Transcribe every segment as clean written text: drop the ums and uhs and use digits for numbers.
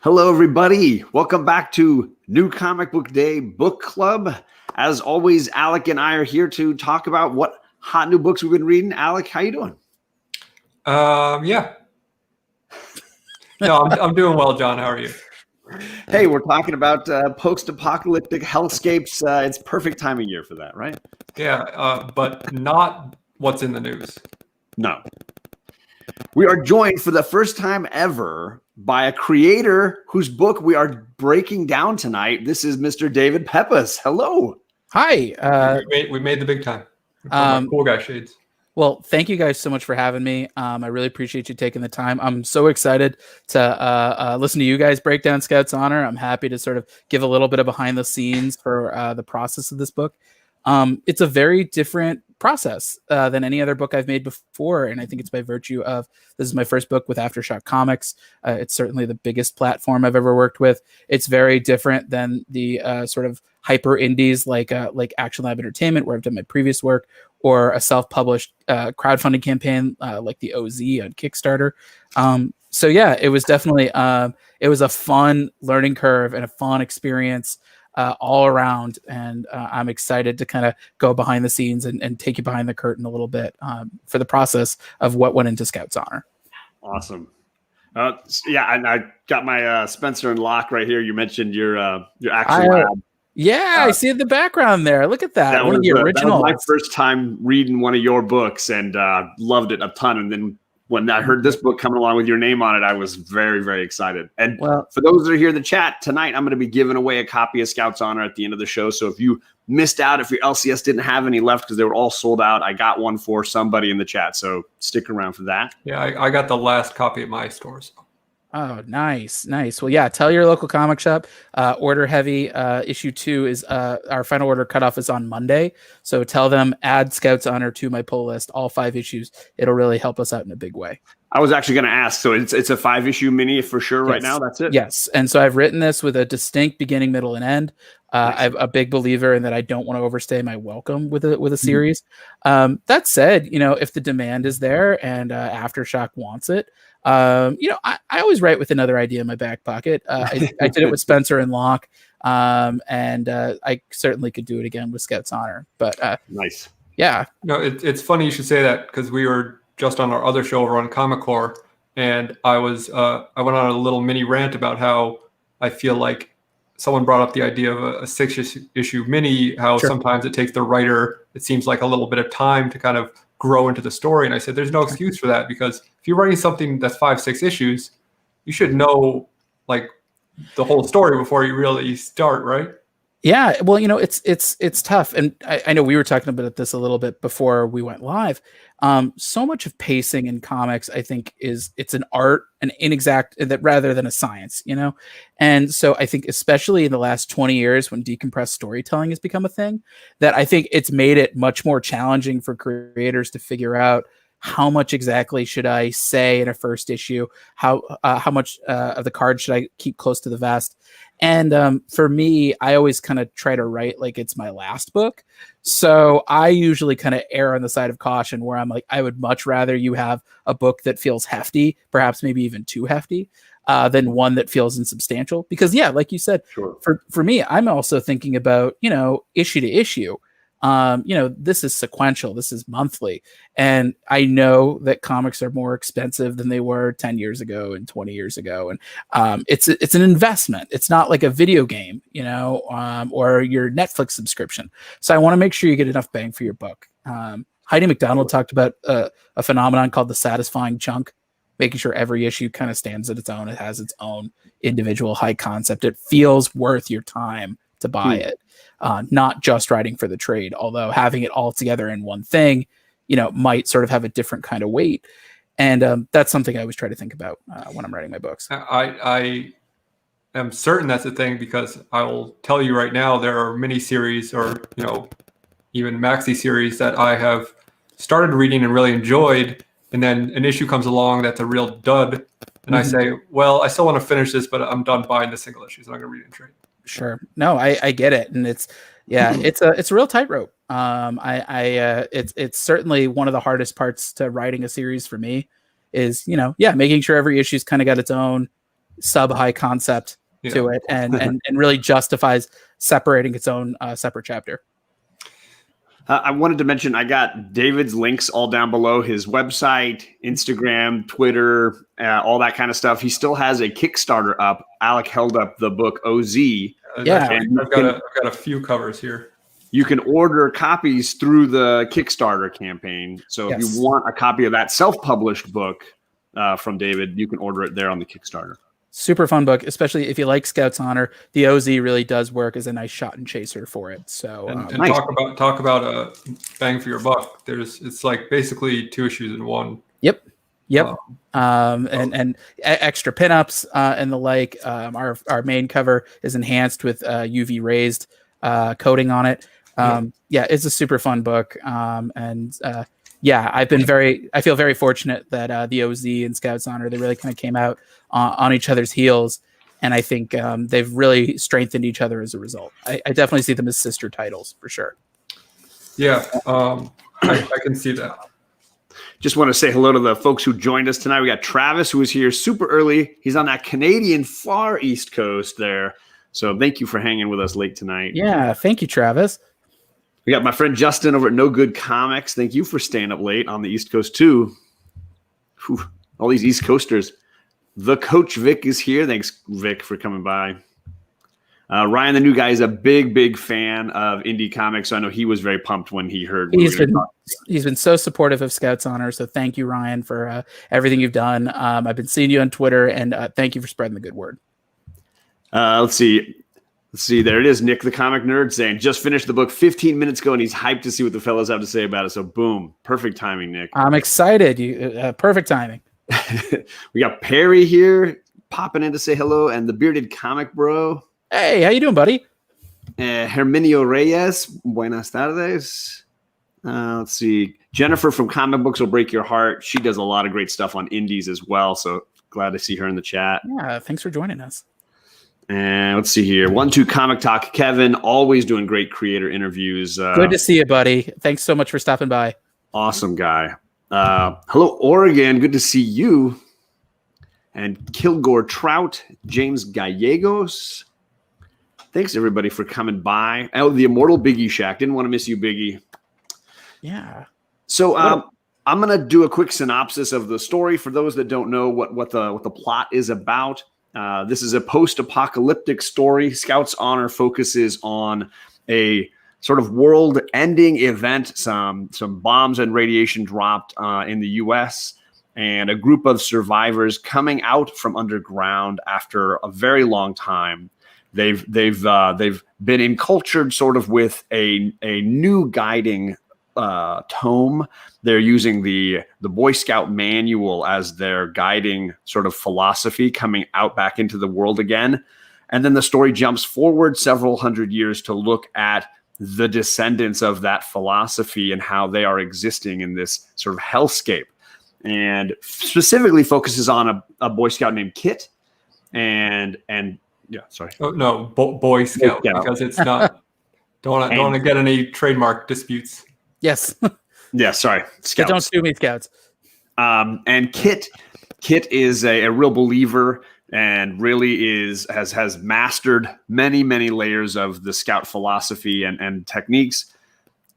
Hello, everybody. Welcome back to New Comic Book Day Book Club. As always, Alec and I are here to talk about what hot new books we've been reading. Alec, how you doing? Yeah. No, I'm doing well, John. How are you? Hey, we're talking about post-apocalyptic hellscapes. It's perfect time of year for that, right? Yeah, but not what's in the news. No. We are joined for the first time ever by a creator whose book we are breaking down tonight. This is Mr. David Pepose. Hello. Hi. We made the big time. Cool guy shades. Well, thank you guys so much for having me. I really appreciate you taking the time. I'm so excited to listen to you guys break down Scout's Honor. I'm happy to sort of give a little bit of behind the scenes for the process of this book. It's a very different process than any other book I've made before, and I think it's by virtue of this is my first book with Aftershock Comics. It's certainly the biggest platform I've ever worked with. It's very different than the sort of hyper indies like Action Lab Entertainment, where I've done my previous work, or a self-published crowdfunding campaign like the OZ on Kickstarter. So yeah, it was definitely it was a fun learning curve and a fun experience all around, and I'm excited to kind of go behind the scenes and take you behind the curtain a little bit for the process of what went into Scout's Honor. Awesome. Yeah, and I got my Spencer and Locke right here. You mentioned your Action Lab. Yeah, I see in the background there. Look at that. One of the originals. That was my first time reading one of your books, and loved it a ton. And then when I heard this book coming along with your name on it, I was very, very excited. And for those that are here in the chat tonight, I'm going to be giving away a copy of Scout's Honor at the end of the show. So if you missed out, if your LCS didn't have any left because they were all sold out, I got one for somebody in the chat. So stick around for that. Yeah, I got the last copy at my stores. Oh, nice. Well, yeah, tell your local comic shop. Order heavy. Issue 2 is our final order cutoff is on Monday. So tell them add Scout's Honor to my pull list, all 5 issues. It'll really help us out in a big way. I was actually going to ask. So it's a 5-issue mini for sure right now. That's it. Yes. And so I've written this with a distinct beginning, middle, and end. I'm a big believer in that I don't want to overstay my welcome with a series. That said, if the demand is there and Aftershock wants it, I always write with another idea in my back pocket. I did it with Spencer and Locke, and I certainly could do it again with Scout's Honor. But nice. Yeah. No, it's funny you should say that because we were just on our other show over on Comic Core, and I went on a little mini rant about how I feel like someone brought up the idea of a 6-issue mini, how sometimes it takes the writer, it seems like a little bit of time to kind of grow into the story. And I said, there's no excuse for that, because if you're writing something that's 5-6 issues, you should know like the whole story before you really start, right? Yeah, well, it's tough, and I know we were talking about this a little bit before we went live. So much of pacing in comics, I think, it's an art, an inexact, that rather than a science, And so I think, especially in the last 20 years, when decompressed storytelling has become a thing, that I think it's made it much more challenging for creators to figure out how much exactly should I say in a first issue, how much of the card should I keep close to the vest. And for me, I always kind of try to write like it's my last book. So I usually kind of err on the side of caution, where I'm like, I would much rather you have a book that feels hefty, perhaps maybe even too hefty, than one that feels insubstantial. Because yeah, like you said, for me, I'm also thinking about, issue to issue. This is sequential, this is monthly. And I know that comics are more expensive than they were 10 years ago and 20 years ago. And it's an investment. It's not like a video game, or your Netflix subscription. So I want to make sure you get enough bang for your buck. Heidi McDonald talked about a phenomenon called the satisfying chunk, making sure every issue kind of stands at its own. It has its own individual high concept. It feels worth your time to buy it. Not just writing for the trade, although having it all together in one thing, might sort of have a different kind of weight. And that's something I always try to think about when I'm writing my books. I am certain that's a thing, because I will tell you right now, there are mini series or, even maxi series that I have started reading and really enjoyed. And then an issue comes along that's a real dud. And I say, well, I still want to finish this, but I'm done buying the single issues. I'm not going to read it in trade. Sure. No, I get it. And it's a real tightrope. It's certainly one of the hardest parts to writing a series for me is, making sure every issue's kind of got its own sub-high concept to it, and really justifies separating its own separate chapter. I wanted to mention I got David's links all down below, his website, Instagram, Twitter, all that kind of stuff. He still has a Kickstarter up. Alec held up the book OZ. Yeah, and I've got a few covers here. You can order copies through the Kickstarter campaign. So if you want a copy of that self-published book from David, you can order it there on the Kickstarter. Super fun book, especially if you like Scout's Honor. The OZ really does work as a nice shot and chaser for it. So and nice. talk about a bang for your buck. It's like basically 2 issues in one. Yep. And extra pinups and the like. Our main cover is enhanced with UV raised coating on it. It's a super fun book. I feel very fortunate that the OZ and Scout's Honor, they really kind of came out on each other's heels. And I think they've really strengthened each other as a result. I definitely see them as sister titles for sure. Yeah, I can see that. Just want to say hello to the folks who joined us tonight. We got Travis, who was here super early. He's on that Canadian far East Coast there. So thank you for hanging with us late tonight. Yeah, thank you, Travis. We got my friend Justin over at No Good Comics. Thank you for staying up late on the East Coast too. Whew, all these East Coasters. The Coach Vic is here. Thanks, Vic, for coming by. Ryan, the new guy, is a big fan of indie comics. So I know he was very pumped when he heard. He's been so supportive of Scout's Honor. So thank you, Ryan, for everything you've done. I've been seeing you on Twitter, and thank you for spreading the good word. Let's see. There it is. Nick, the comic nerd, saying just finished the book 15 minutes ago, and he's hyped to see what the fellas have to say about it. So boom, perfect timing, Nick. I'm excited. Perfect timing. We got Perry here popping in to say hello, and the bearded comic bro. Hey, how you doing, buddy? Herminio Reyes, buenas tardes. Let's see. Jennifer from Comic Books Will Break Your Heart. She does a lot of great stuff on indies as well. So glad to see her in the chat. Yeah, thanks for joining us. And let's see here. 1-2 Comic Talk. Kevin, always doing great creator interviews. Good to see you, buddy. Thanks so much for stopping by. Awesome guy. Hello, Oregon. Good to see you. And Kilgore Trout, James Gallegos. Thanks, everybody, for coming by. Oh, the immortal Biggie Shack. Didn't want to miss you, Biggie. Yeah. So I'm going to do a quick synopsis of the story for those that don't know what the plot is about. This is a post-apocalyptic story. Scout's Honor focuses on a sort of world-ending event. Some bombs and radiation dropped in the U.S., and a group of survivors coming out from underground after a very long time. They've been encultured sort of with a new guiding tome. They're using the Boy Scout manual as their guiding sort of philosophy, coming out back into the world again. And then the story jumps forward several hundred years to look at the descendants of that philosophy and how they are existing in this sort of hellscape, and specifically focuses on a Boy Scout named Kit. And yeah, sorry. Oh, no, Boy Scout, because it's not. Don't want to get any trademark disputes. Yes. Yeah, sorry. Scouts. Don't sue me, Scouts. And Kit is a real believer and really has mastered many layers of the Scout philosophy and techniques.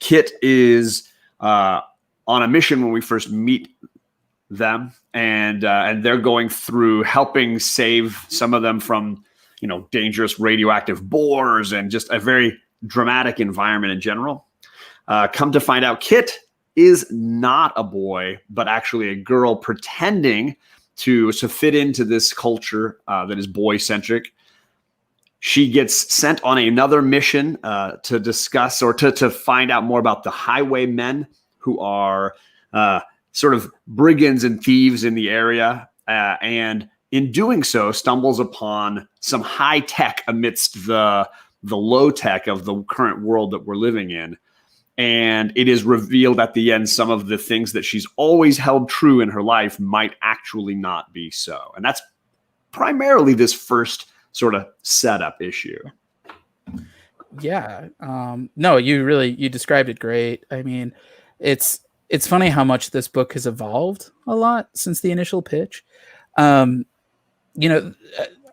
Kit is on a mission when we first meet them, and they're going through helping save some of them from dangerous radioactive boars and just a very dramatic environment in general. Come to find out, Kit is not a boy, but actually a girl pretending to fit into this culture that is boy-centric. She gets sent on another mission to discuss or to find out more about the Highwaymen, who are sort of brigands and thieves in the area, and in doing so stumbles upon some high tech amidst the low tech of the current world that we're living in. And it is revealed at the end some of the things that she's always held true in her life might actually not be so. And that's primarily this first sort of setup issue. Yeah. No, you described it great. I mean, it's funny how much this book has evolved a lot since the initial pitch. you know,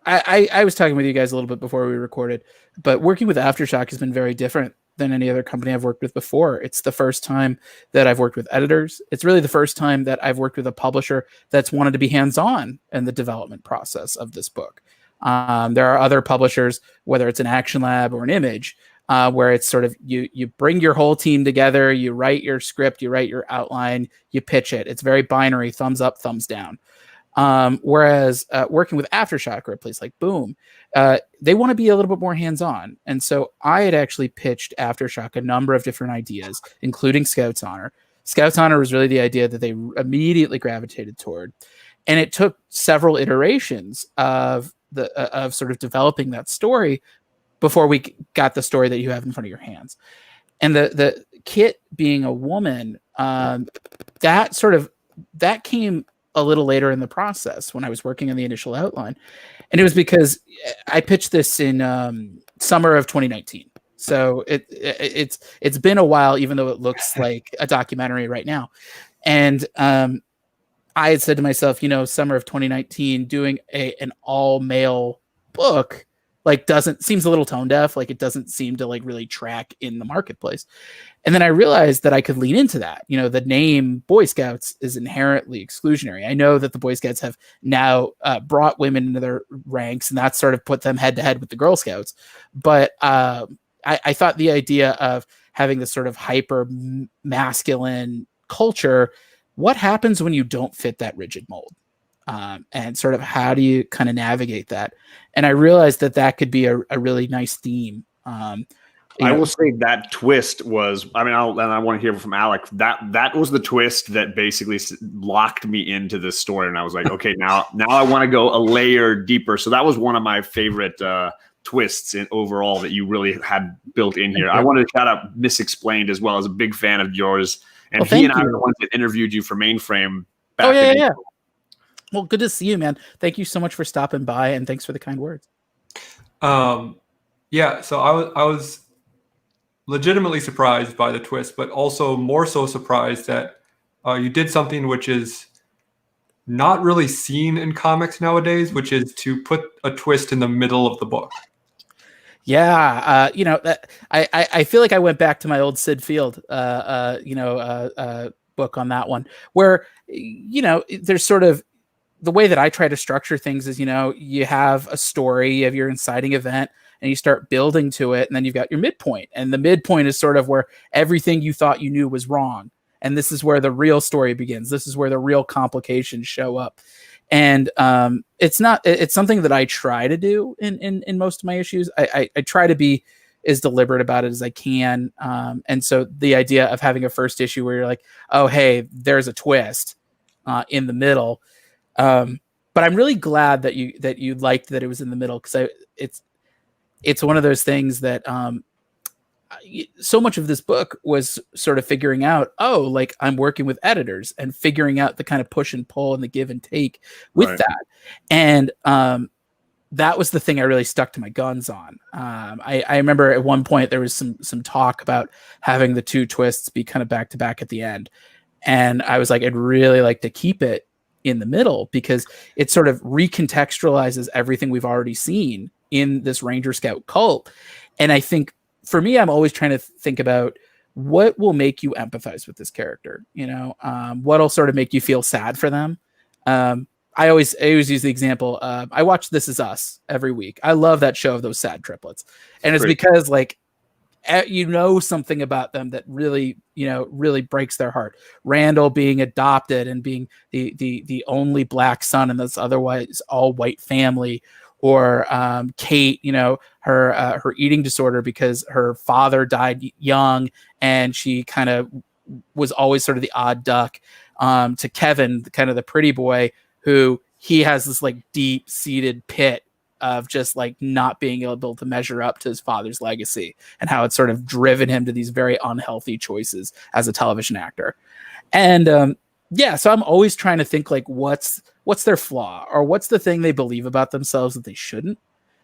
I was talking with you guys a little bit before we recorded, but working with Aftershock has been very different than any other company I've worked with before. It's the first time that I've worked with editors. It's really the first time that I've worked with a publisher that's wanted to be hands-on in the development process of this book. There are other publishers, whether it's an Action Lab or an Image, where it's sort of you bring your whole team together, you write your script, you write your outline, you pitch it. It's very binary, thumbs up, thumbs down. Whereas working with Aftershock or a place like Boom, they want to be a little bit more hands-on. And so I had actually pitched Aftershock a number of different ideas, including Scout's Honor. Scout's Honor was really the idea that they immediately gravitated toward. And it took several iterations of sort of developing that story before we got the story that you have in front of your hands. And the Kit being a woman, that came a little later in the process when I was working on the initial outline. And it was because I pitched this in summer of 2019. So it's been a while, even though it looks like a documentary right now. And I had said to myself, summer of 2019, doing an all male book, seems a little tone deaf. It doesn't seem to really track in the marketplace. And then I realized that I could lean into that. The name Boy Scouts is inherently exclusionary. I know that the Boy Scouts have now brought women into their ranks, and that's sort of put them head to head with the Girl Scouts. But I thought the idea of having this sort of hyper masculine culture, what happens when you don't fit that rigid mold? And sort of how do you kind of navigate that? And I realized that could be a really nice theme. I will say that twist was, and I want to hear from Alec, that was the twist that basically locked me into this story. And I was like, okay, now I want to go a layer deeper. So that was one of my favorite twists in overall that you really had built in here. I wanted to shout out Misexplained as well, as a big fan of yours. And he and I are the ones that interviewed you for Mainframe back in April. Well, good to see you, man. Thank you so much for stopping by, and thanks for the kind words. So I was legitimately surprised by the twist, but also more so surprised that you did something which is not really seen in comics nowadays, which is to put a twist in the middle of the book. Yeah, I feel like I went back to my old Sid Field, book on that one, where there's sort of the way that I try to structure things is, you have a story, you have your inciting event, and you start building to it, and then you've got your midpoint, and the midpoint is sort of where everything you thought you knew was wrong, and this is where the real story begins. This is where the real complications show up. And it's something that I try to do in most of my issues. I try to be as deliberate about it as I can. And so the idea of having a first issue where you're like, oh, hey, there's a twist in the middle. But I'm really glad that you liked that it was in the middle, because it's one of those things that so much of this book was sort of figuring out, I'm working with editors and figuring out the kind of push and pull and the give and take with that. And that was the thing I really stuck to my guns on. I remember at one point there was some talk about having the two twists be kind of back to back at the end. And I was like, I'd really like to keep it in the middle, because it sort of recontextualizes everything we've already seen in this Ranger Scout cult. And I think for me, I'm always trying to think about what will make you empathize with this character, what'll sort of make you feel sad for them. I always use the example. I watch This Is Us every week. I love that show of those sad triplets. And it's because something about them that really, really breaks their heart. Randall being adopted and being the only black son in this otherwise all white family, or Kate, her eating disorder because her father died young and she kind of was always sort of the odd duck, to Kevin, kind of the pretty boy, who he has this deep-seated pit of just not being able to measure up to his father's legacy, and how it's sort of driven him to these very unhealthy choices as a television actor. And so I'm always trying to think what's their flaw, or what's the thing they believe about themselves that they shouldn't?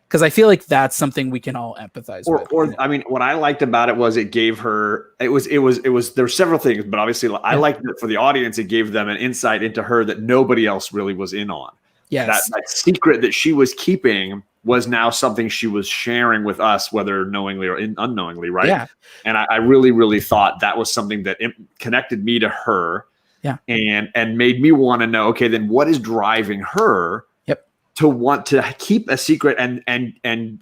Because I feel like that's something we can all empathize with. I mean, what I liked about it was it gave her, there were several things, but obviously I liked it for the audience. It gave them an insight into her that nobody else really was in on. Yes. That secret that she was keeping was now something she was sharing with us, whether knowingly or unknowingly, right? Yeah. And I really, really thought that was something that connected me to her. Yeah. And made me want to know, okay, then what is driving her to want to keep a secret and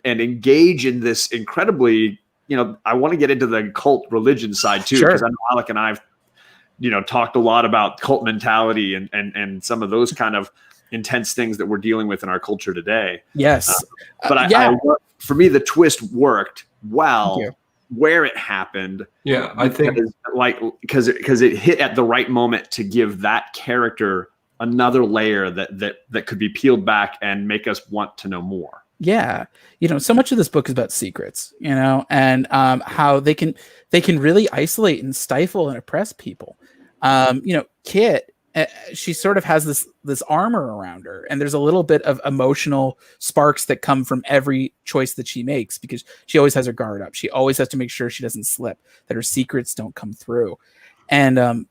engage in this incredibly, I want to get into the cult religion side too, because I know Alec and I've, talked a lot about cult mentality and some of those kind of intense things that we're dealing with in our culture today. Yes. But for me, the twist worked well where it happened. Yeah, I think because it hit at the right moment to give that character another layer that could be peeled back and make us want to know more. Yeah. So much of this book is about secrets, and how they can really isolate and stifle and oppress people. Kit, she sort of has this armor around her, and there's a little bit of emotional sparks that come from every choice that she makes, because she always has her guard up. She always has to make sure she doesn't slip, that her secrets don't come through. And,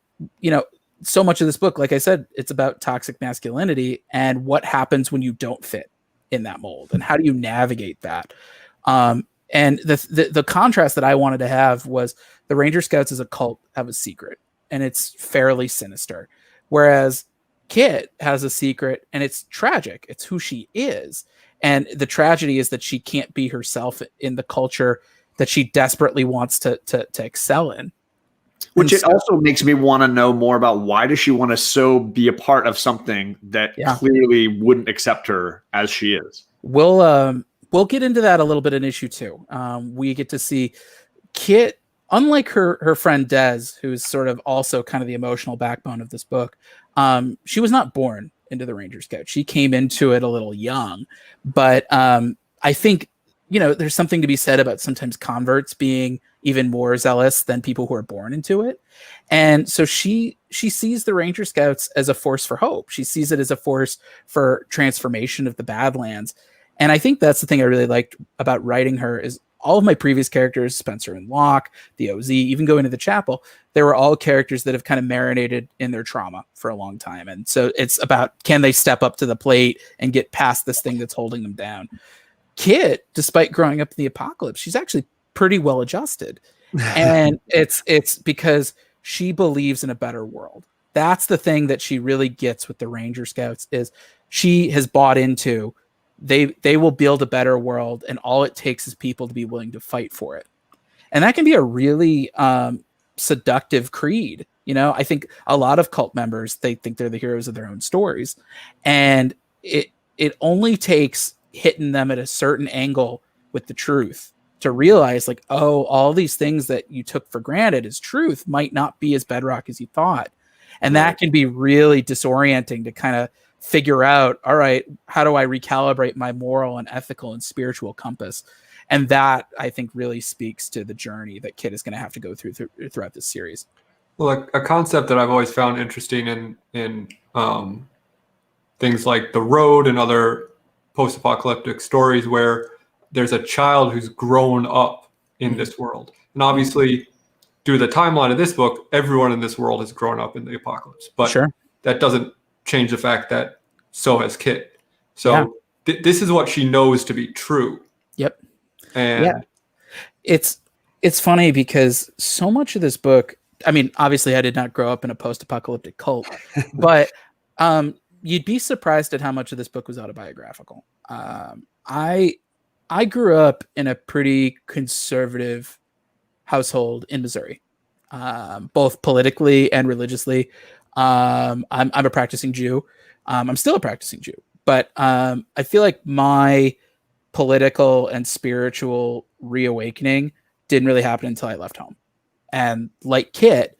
so much of this book, like I said, it's about toxic masculinity and what happens when you don't fit in that mold, and how do you navigate that. And the contrast that I wanted to have was the Ranger Scouts as a cult have a secret, and it's fairly sinister. Whereas Kit has a secret, and it's tragic. It's who she is. And the tragedy is that she can't be herself in the culture that she desperately wants to excel in. Which it also makes me want to know more about, why does she want to so be a part of something that clearly wouldn't accept her as she is? We'll get into that a little bit in issue 2. We get to see Kit, unlike her friend Des, who's sort of also kind of the emotional backbone of this book. She was not born into the Ranger Scout. She came into it a little young, but I think, there's something to be said about sometimes converts being even more zealous than people who are born into it. And so she sees the Ranger Scouts as a force for hope. She sees it as a force for transformation of the Badlands. And I think that's the thing I really liked about writing her, is all of my previous characters, Spencer and Locke, the OZ, even going to the chapel, they were all characters that have kind of marinated in their trauma for a long time. And so it's about, can they step up to the plate and get past this thing that's holding them down? Kit, despite growing up in the apocalypse, she's actually pretty well adjusted. And it's because she believes in a better world. That's the thing that she really gets with the Ranger Scouts, is she has bought into they will build a better world, and all it takes is people to be willing to fight for it. And that can be a really seductive creed. I think a lot of cult members, they think they're the heroes of their own stories, and it only takes hitting them at a certain angle with the truth to realize, like, oh, all these things that you took for granted as truth might not be as bedrock as you thought. And that can be really disorienting to kind of figure out, all right, how do I recalibrate my moral and ethical and spiritual compass? And that, I think, really speaks to the journey that Kit is going to have to go throughout this series. Well, a concept that I've always found interesting in things like The Road and other post-apocalyptic stories, where there's a child who's grown up in this world. And obviously, due to the timeline of this book, everyone in this world has grown up in the apocalypse. But that doesn't change the fact that so has Kit. So this is what she knows to be true. Yep. And it's funny because so much of this book, I mean, obviously I did not grow up in a post-apocalyptic cult, but you'd be surprised at how much of this book was autobiographical. I grew up in a pretty conservative household in Missouri, both politically and religiously. I'm a practicing Jew. I'm still a practicing Jew, but I feel like my political and spiritual reawakening didn't really happen until I left home. And like Kit,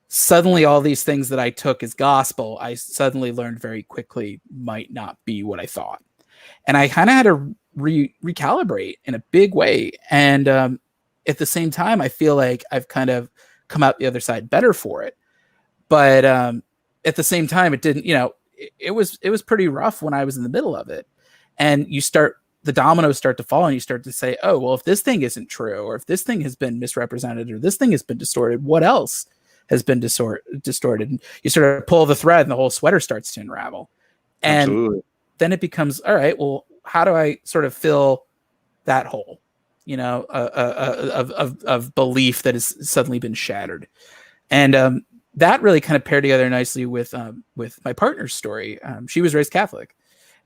suddenly all these things that I took as gospel, I suddenly learned very quickly might not be what I thought. And I kind of had to recalibrate in a big way. And at the same time, I feel like I've kind of come out the other side better for it. But at the same time, it didn't, it was pretty rough when I was in the middle of it. And the dominoes start to fall, and you start to say, oh, well, if this thing isn't true, or if this thing has been misrepresented, or this thing has been distorted, what else has been distorted? And you sort of pull the thread, and the whole sweater starts to unravel. And Absolutely. then it becomes, all right, well, how do I sort of fill that hole, of belief that has suddenly been shattered? And that really kind of paired together nicely with my partner's story. She was raised Catholic,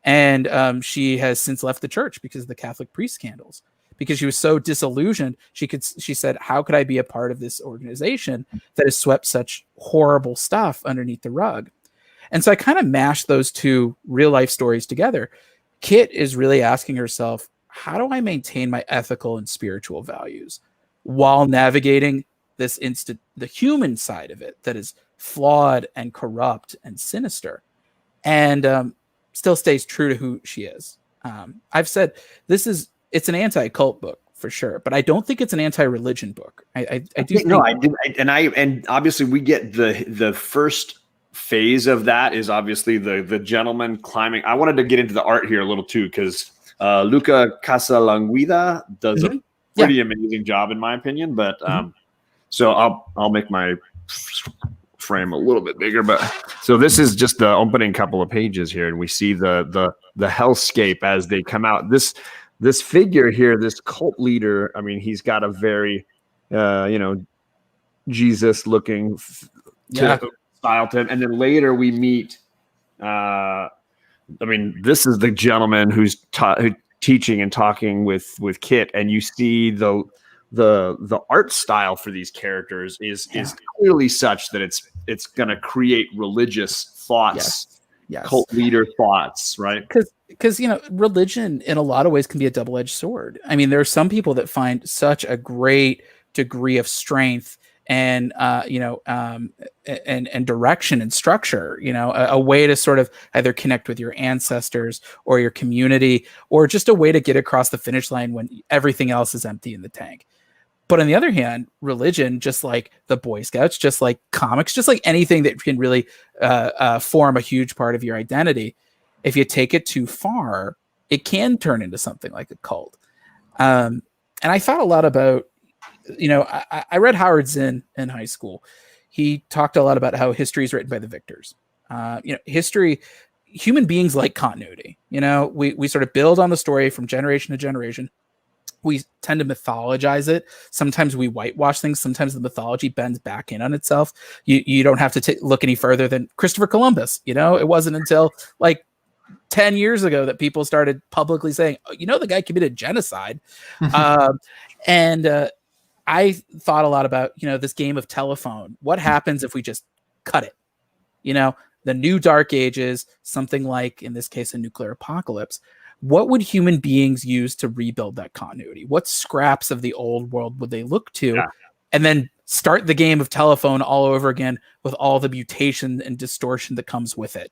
and she has since left the church because of the Catholic priest scandals. Because she was so disillusioned, she said, how could I be a part of this organization that has swept such horrible stuff underneath the rug? And so I kind of mashed those two real life stories together. Kit is really asking herself, how do I maintain my ethical and spiritual values while navigating the human side of it that is flawed and corrupt and sinister, and still stays true to who she is. I've said it's an anti-cult book for sure, but I don't think it's an anti-religion book. I and obviously we get the first phase of that is obviously the gentleman climbing. I wanted to get into the art here a little too, because Luca Casalanguida does a pretty amazing job in my opinion. But so I'll make my frame a little bit bigger. But so this is just the opening couple of pages here, and we see the hellscape as they come out. This figure here, this cult leader, I mean, he's got a very, Jesus-looking style to him. And then later we meet, this is the gentleman who's teaching and talking with Kit, and you see the art style for these characters is clearly such that it's going to create religious thoughts, cult leader thoughts, right? Because religion in a lot of ways can be a double-edged sword. I mean, there are some people that find such a great degree of strength and direction and structure, a way to sort of either connect with your ancestors or your community, or just a way to get across the finish line when everything else is empty in the tank. But on the other hand, religion, just like the Boy Scouts, just like comics, just like anything that can really form a huge part of your identity, if you take it too far, it can turn into something like a cult. And I thought a lot about, I read Howard Zinn in high school. He talked a lot about how history is written by the victors. History, human beings like continuity. We sort of build on the story from generation to generation. We tend to mythologize it. Sometimes we whitewash things. Sometimes the mythology bends back in on itself. You don't have to look any further than Christopher Columbus. It wasn't until like 10 years ago that people started publicly saying, the guy committed genocide. And I thought a lot about, this game of telephone. What happens if we just cut it? The new dark ages, something like, in this case, a nuclear apocalypse. What would human beings use to rebuild that continuity? What scraps of the old world would they look to? Yeah. And then start the game of telephone all over again with all the mutation and distortion that comes with it.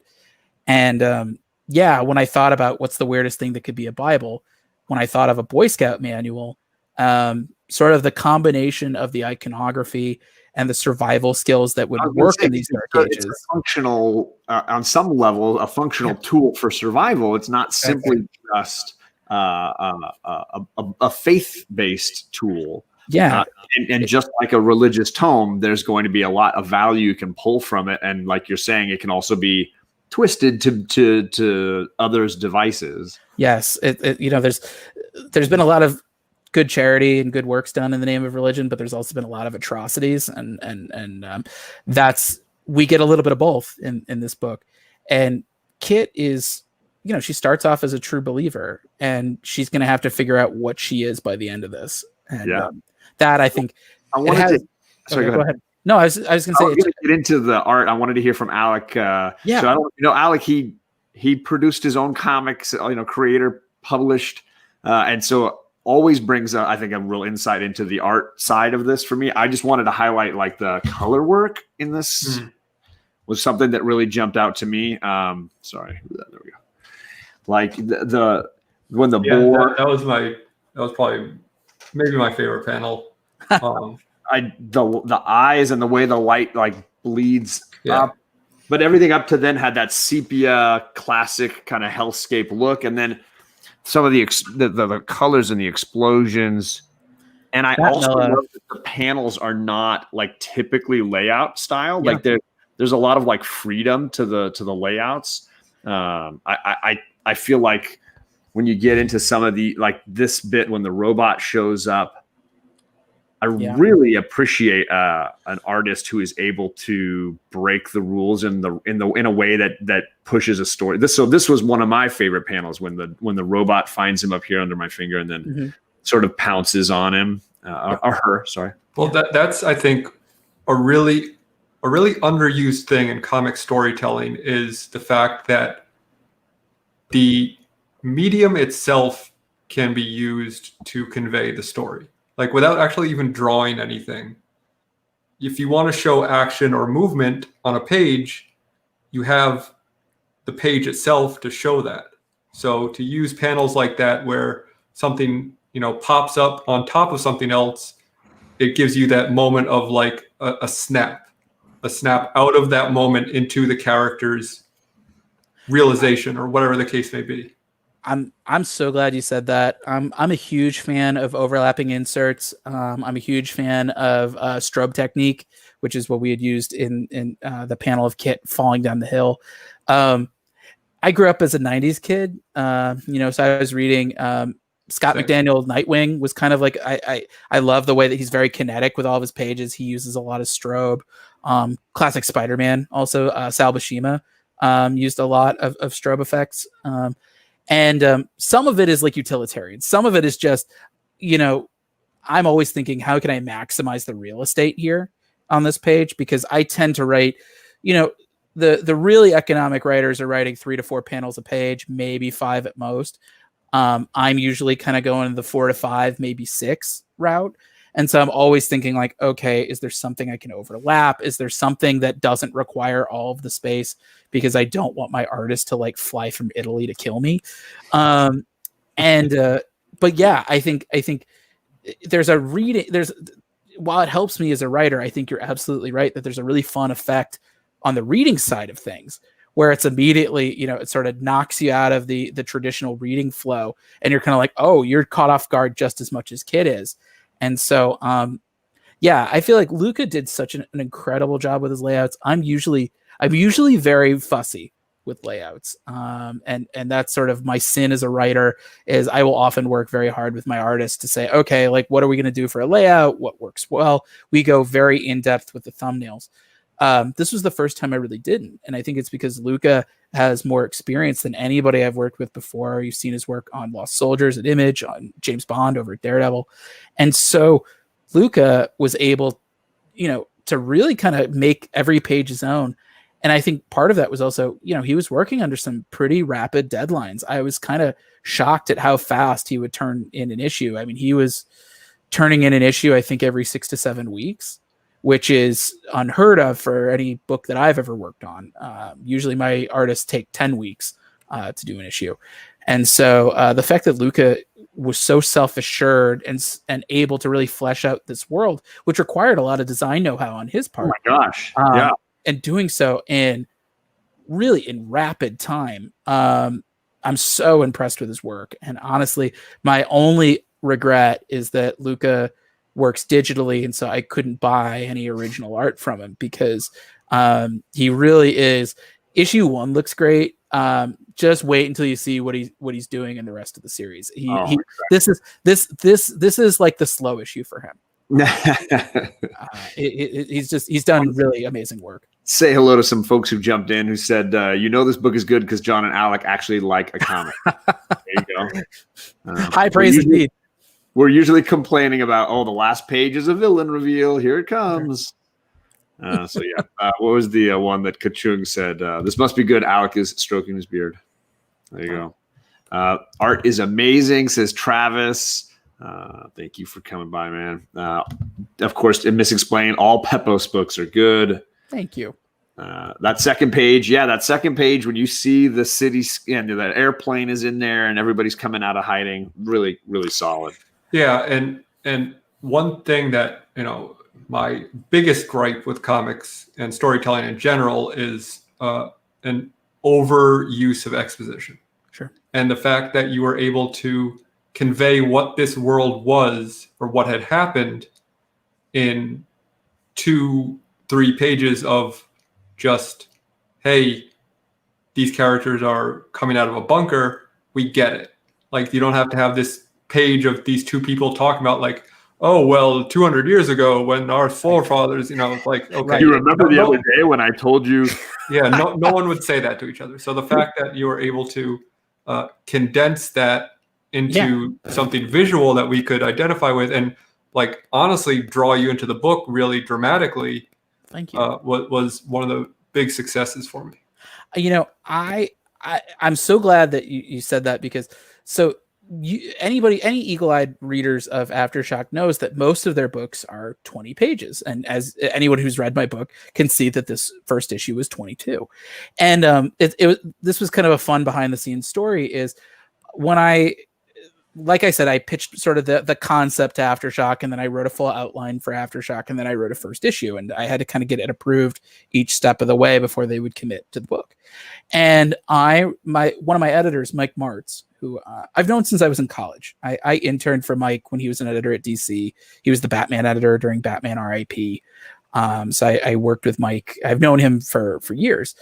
And when I thought about what's the weirdest thing that could be a Bible, when I thought of a Boy Scout manual, sort of the combination of the iconography and the survival skills that would work in these dark ages. It's a functional, on some level, a functional tool for survival. It's not simply just a faith-based tool. Yeah. And just like a religious tome, there's going to be a lot of value you can pull from it. And like you're saying, it can also be twisted to others' devices. Yes. There's been a lot of good charity and good works done in the name of religion, but there's also been a lot of atrocities, and that's, we get a little bit of both in this book. And Kit is, she starts off as a true believer, and she's going to have to figure out what she is by the end of this. And that, I think, go ahead. No, I was going to say, going to get into the art. I wanted to hear from Alec. So Alec, he produced his own comics, creator, published, and so always brings, I think, a real insight into the art side of this for me. I just wanted to highlight like the color work in this was something that really jumped out to me. Sorry, there we go. Like when the boar. That was probably maybe my favorite panel. The eyes and the way the light like bleeds up, but everything up to then had that sepia classic kind of hellscape look, and then some of the colors and the explosions. And I also love that the panels are not like typically layout style. Like there's a lot of like freedom to the layouts. I I feel like when you get into some of the, like this bit when the robot shows up, I really appreciate an artist who is able to break the rules in a way that pushes a story. This was one of my favorite panels when the robot finds him up here under my finger and then sort of pounces on him or her. Sorry. Well, that's I think a really underused thing in comic storytelling is the fact that the medium itself can be used to convey the story. Like without actually even drawing anything. If you want to show action or movement on a page, you have the page itself to show that. So to use panels like that where something, pops up on top of something else, it gives you that moment of like a snap out of that moment into the character's realization or whatever the case may be. I'm so glad you said that. I'm a huge fan of overlapping inserts. I'm a huge fan of strobe technique, which is what we had used in the panel of Kit falling down the hill. I grew up as a 90s kid, so I was reading Scott McDaniel Nightwing was kind of like, I love the way that he's very kinetic with all of his pages. He uses a lot of strobe. Classic Spider-Man, also Sal Buscema used a lot of strobe effects. And some of it is like utilitarian. Some of it is just, I'm always thinking, how can I maximize the real estate here on this page? Because I tend to write, the really economic writers are writing 3 to 4 panels a page, maybe 5 at most. I'm usually kind of going the 4 to 5, maybe 6 route. And so I'm always thinking like, okay, is there something I can overlap? Is there something that doesn't require all of the space because I don't want my artist to like fly from Italy to kill me? But yeah, I think while it helps me as a writer, I think you're absolutely right that there's a really fun effect on the reading side of things where it's immediately, it sort of knocks you out of the traditional reading flow and you're kind of like, oh, you're caught off guard just as much as Kid is. And so, I feel like Luca did such an incredible job with his layouts. I'm usually very fussy with layouts. And that's sort of my sin as a writer is I will often work very hard with my artists to say, okay, like, what are we going to do for a layout? What works well? We go very in depth with the thumbnails. This was the first time I really didn't. And I think it's because Luca has more experience than anybody I've worked with before. You've seen his work on Lost Soldiers at Image, on James Bond over at Daredevil. And so Luca was able, to really kind of make every page his own. And I think part of that was also, he was working under some pretty rapid deadlines. I was kind of shocked at how fast he would turn in an issue. I mean, he was turning in an issue, I think, every 6 to 7 weeks, which is unheard of for any book that I've ever worked on. Usually my artists take 10 weeks to do an issue. And so the fact that Luca was so self-assured and able to really flesh out this world, which required a lot of design know-how on his part. Oh my gosh. Yeah. And doing so in rapid time. I'm so impressed with his work. And honestly, my only regret is that Luca works digitally, and so I couldn't buy any original art from him because he really is. Issue 1 looks great. Just wait until you see what he's doing in the rest of the series. This is like the slow issue for him. He's done really amazing work. Say hello to some folks who jumped in who said, this book is good because John and Alec actually like a comic. There you go. High praise indeed. We're usually complaining about, the last page is a villain reveal. Here it comes. What was the one that Kachung said? This must be good. Alec is stroking his beard. There you go. Art is amazing, says Travis. Thank you for coming by, man. Of course, in Misexplained, all Pepose books are good. Thank you. That second page, when you see the city scan, that airplane is in there and everybody's coming out of hiding, really, really solid. Yeah, and one thing that, my biggest gripe with comics and storytelling in general is an overuse of exposition. Sure. And the fact that you were able to convey what this world was or what had happened in 2-3 pages of just, hey, these characters are coming out of a bunker, we get it. Like, you don't have to have this page of these two people talking about like, oh, well, 200 years ago when our forefathers, it's like, okay. You remember the other day when I told you? Yeah, no one would say that to each other. So the fact that you were able to condense that into something visual that we could identify with and like honestly draw you into the book really dramatically, thank you, was one of the big successes for me. I'm so glad that you said that, because any eagle-eyed readers of Aftershock knows that most of their books are 20 pages. And as anyone who's read my book can see that this first issue was 22. And this was kind of a fun behind the scenes story, is when like I said, I pitched sort of the concept to Aftershock, and then I wrote a full outline for Aftershock, and then I wrote a first issue, and I had to kind of get it approved each step of the way before they would commit to the book. And one of my editors, Mike Martz, who I've known since I was in college. I interned for Mike when he was an editor at DC. He was the Batman editor during Batman RIP. So I worked with Mike. I've known him for years.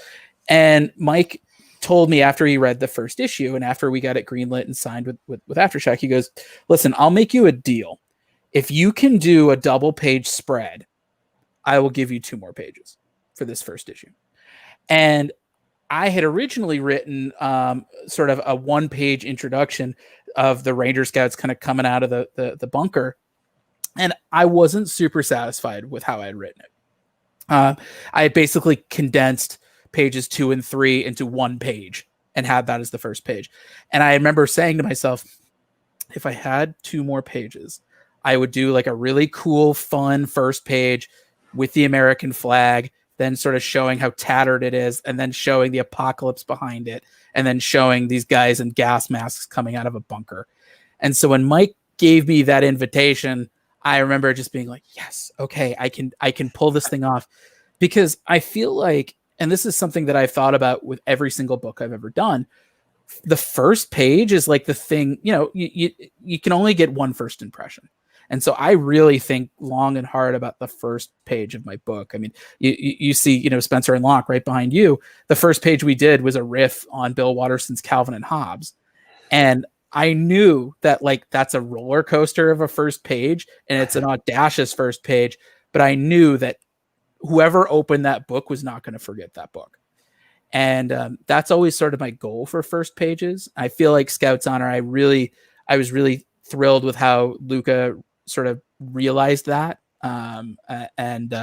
And Mike told me after he read the first issue and after we got it greenlit and signed with Aftershock, he goes, listen, I'll make you a deal. If you can do a double page spread, I will give you 2 more pages for this first issue. And I had originally written sort of a 1-page introduction of the Ranger Scouts kind of coming out of the bunker. And I wasn't super satisfied with how I had written it. I had basically condensed pages 2 and 3 into 1 page and had that as the first page. And I remember saying to myself, if I had 2 more pages, I would do like a really cool, fun first page with the American flag, then sort of showing how tattered it is, and then showing the apocalypse behind it, and then showing these guys in gas masks coming out of a bunker. And so when Mike gave me that invitation, I remember just being like, yes, okay, I can pull this thing off. Because I feel like, and this is something that I've thought about with every single book I've ever done, the first page is like the thing, you can only get one first impression. And so I really think long and hard about the first page of my book. I mean, you see, Spencer and Locke right behind you. The first page we did was a riff on Bill Watterson's Calvin and Hobbes. And I knew that like that's a roller coaster of a first page and it's an audacious first page, but I knew that whoever opened that book was not going to forget that book. And that's always sort of my goal for first pages. I feel like Scout's Honor, I was really thrilled with how Luca sort of realized that. And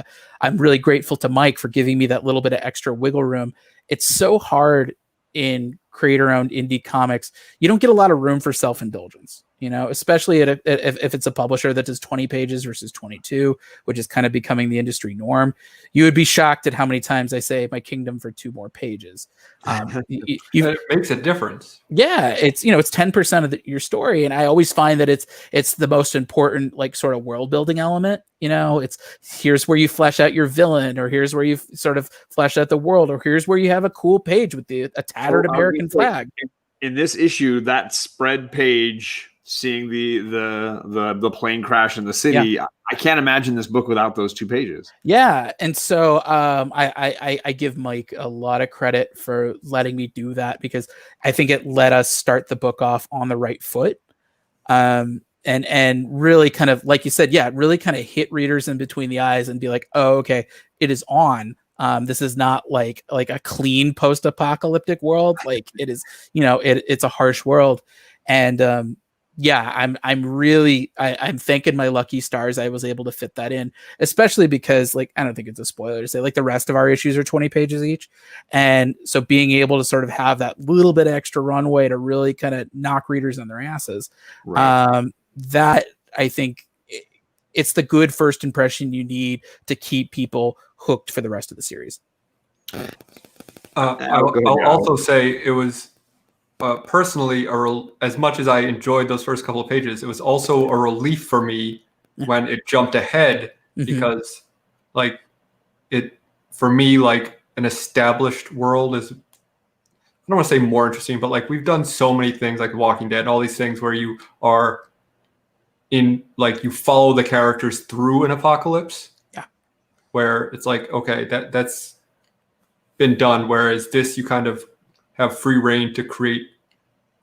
I'm really grateful to Mike for giving me that little bit of extra wiggle room. It's so hard in creator-owned indie comics. You don't get a lot of room for self-indulgence, especially if it's a publisher that does 20 pages versus 22, which is kind of becoming the industry norm. You would be shocked at how many times I say my kingdom for 2 more pages. It makes a difference. Yeah, it's it's 10% of your story, and I always find that it's the most important like sort of world building element. It's here's where you flesh out your villain, or here's where you sort of flesh out the world, or here's where you have a cool page with a tattered American flag. In this issue, that spread page, seeing the plane crash in the city, I can't imagine this book without those 2 pages. Yeah, and so I give Mike a lot of credit for letting me do that, because I think it let us start the book off on the right foot, and really kind of, like you said, really kind of hit readers in between the eyes and be like, oh, okay, it is on. This is not like a clean post-apocalyptic world. Like it is, it's a harsh world, and I'm thanking my lucky stars I was able to fit that in, especially because like I don't think it's a spoiler to say like the rest of our issues are 20 pages each, and so being able to sort of have that little bit of extra runway to really kind of knock readers on their asses, right. That I think it's the good first impression you need to keep people hooked for the rest of the series. I'll also say it was personally, as much as I enjoyed those first couple of pages, it was also a relief for me when it jumped ahead, because like it, for me, like an established world is, I don't want to say more interesting, but like we've done so many things like Walking Dead and all these things where you are in, like you follow the characters through an apocalypse. Yeah. Where it's like, okay, that's been done. Whereas this, you kind of have free reign to create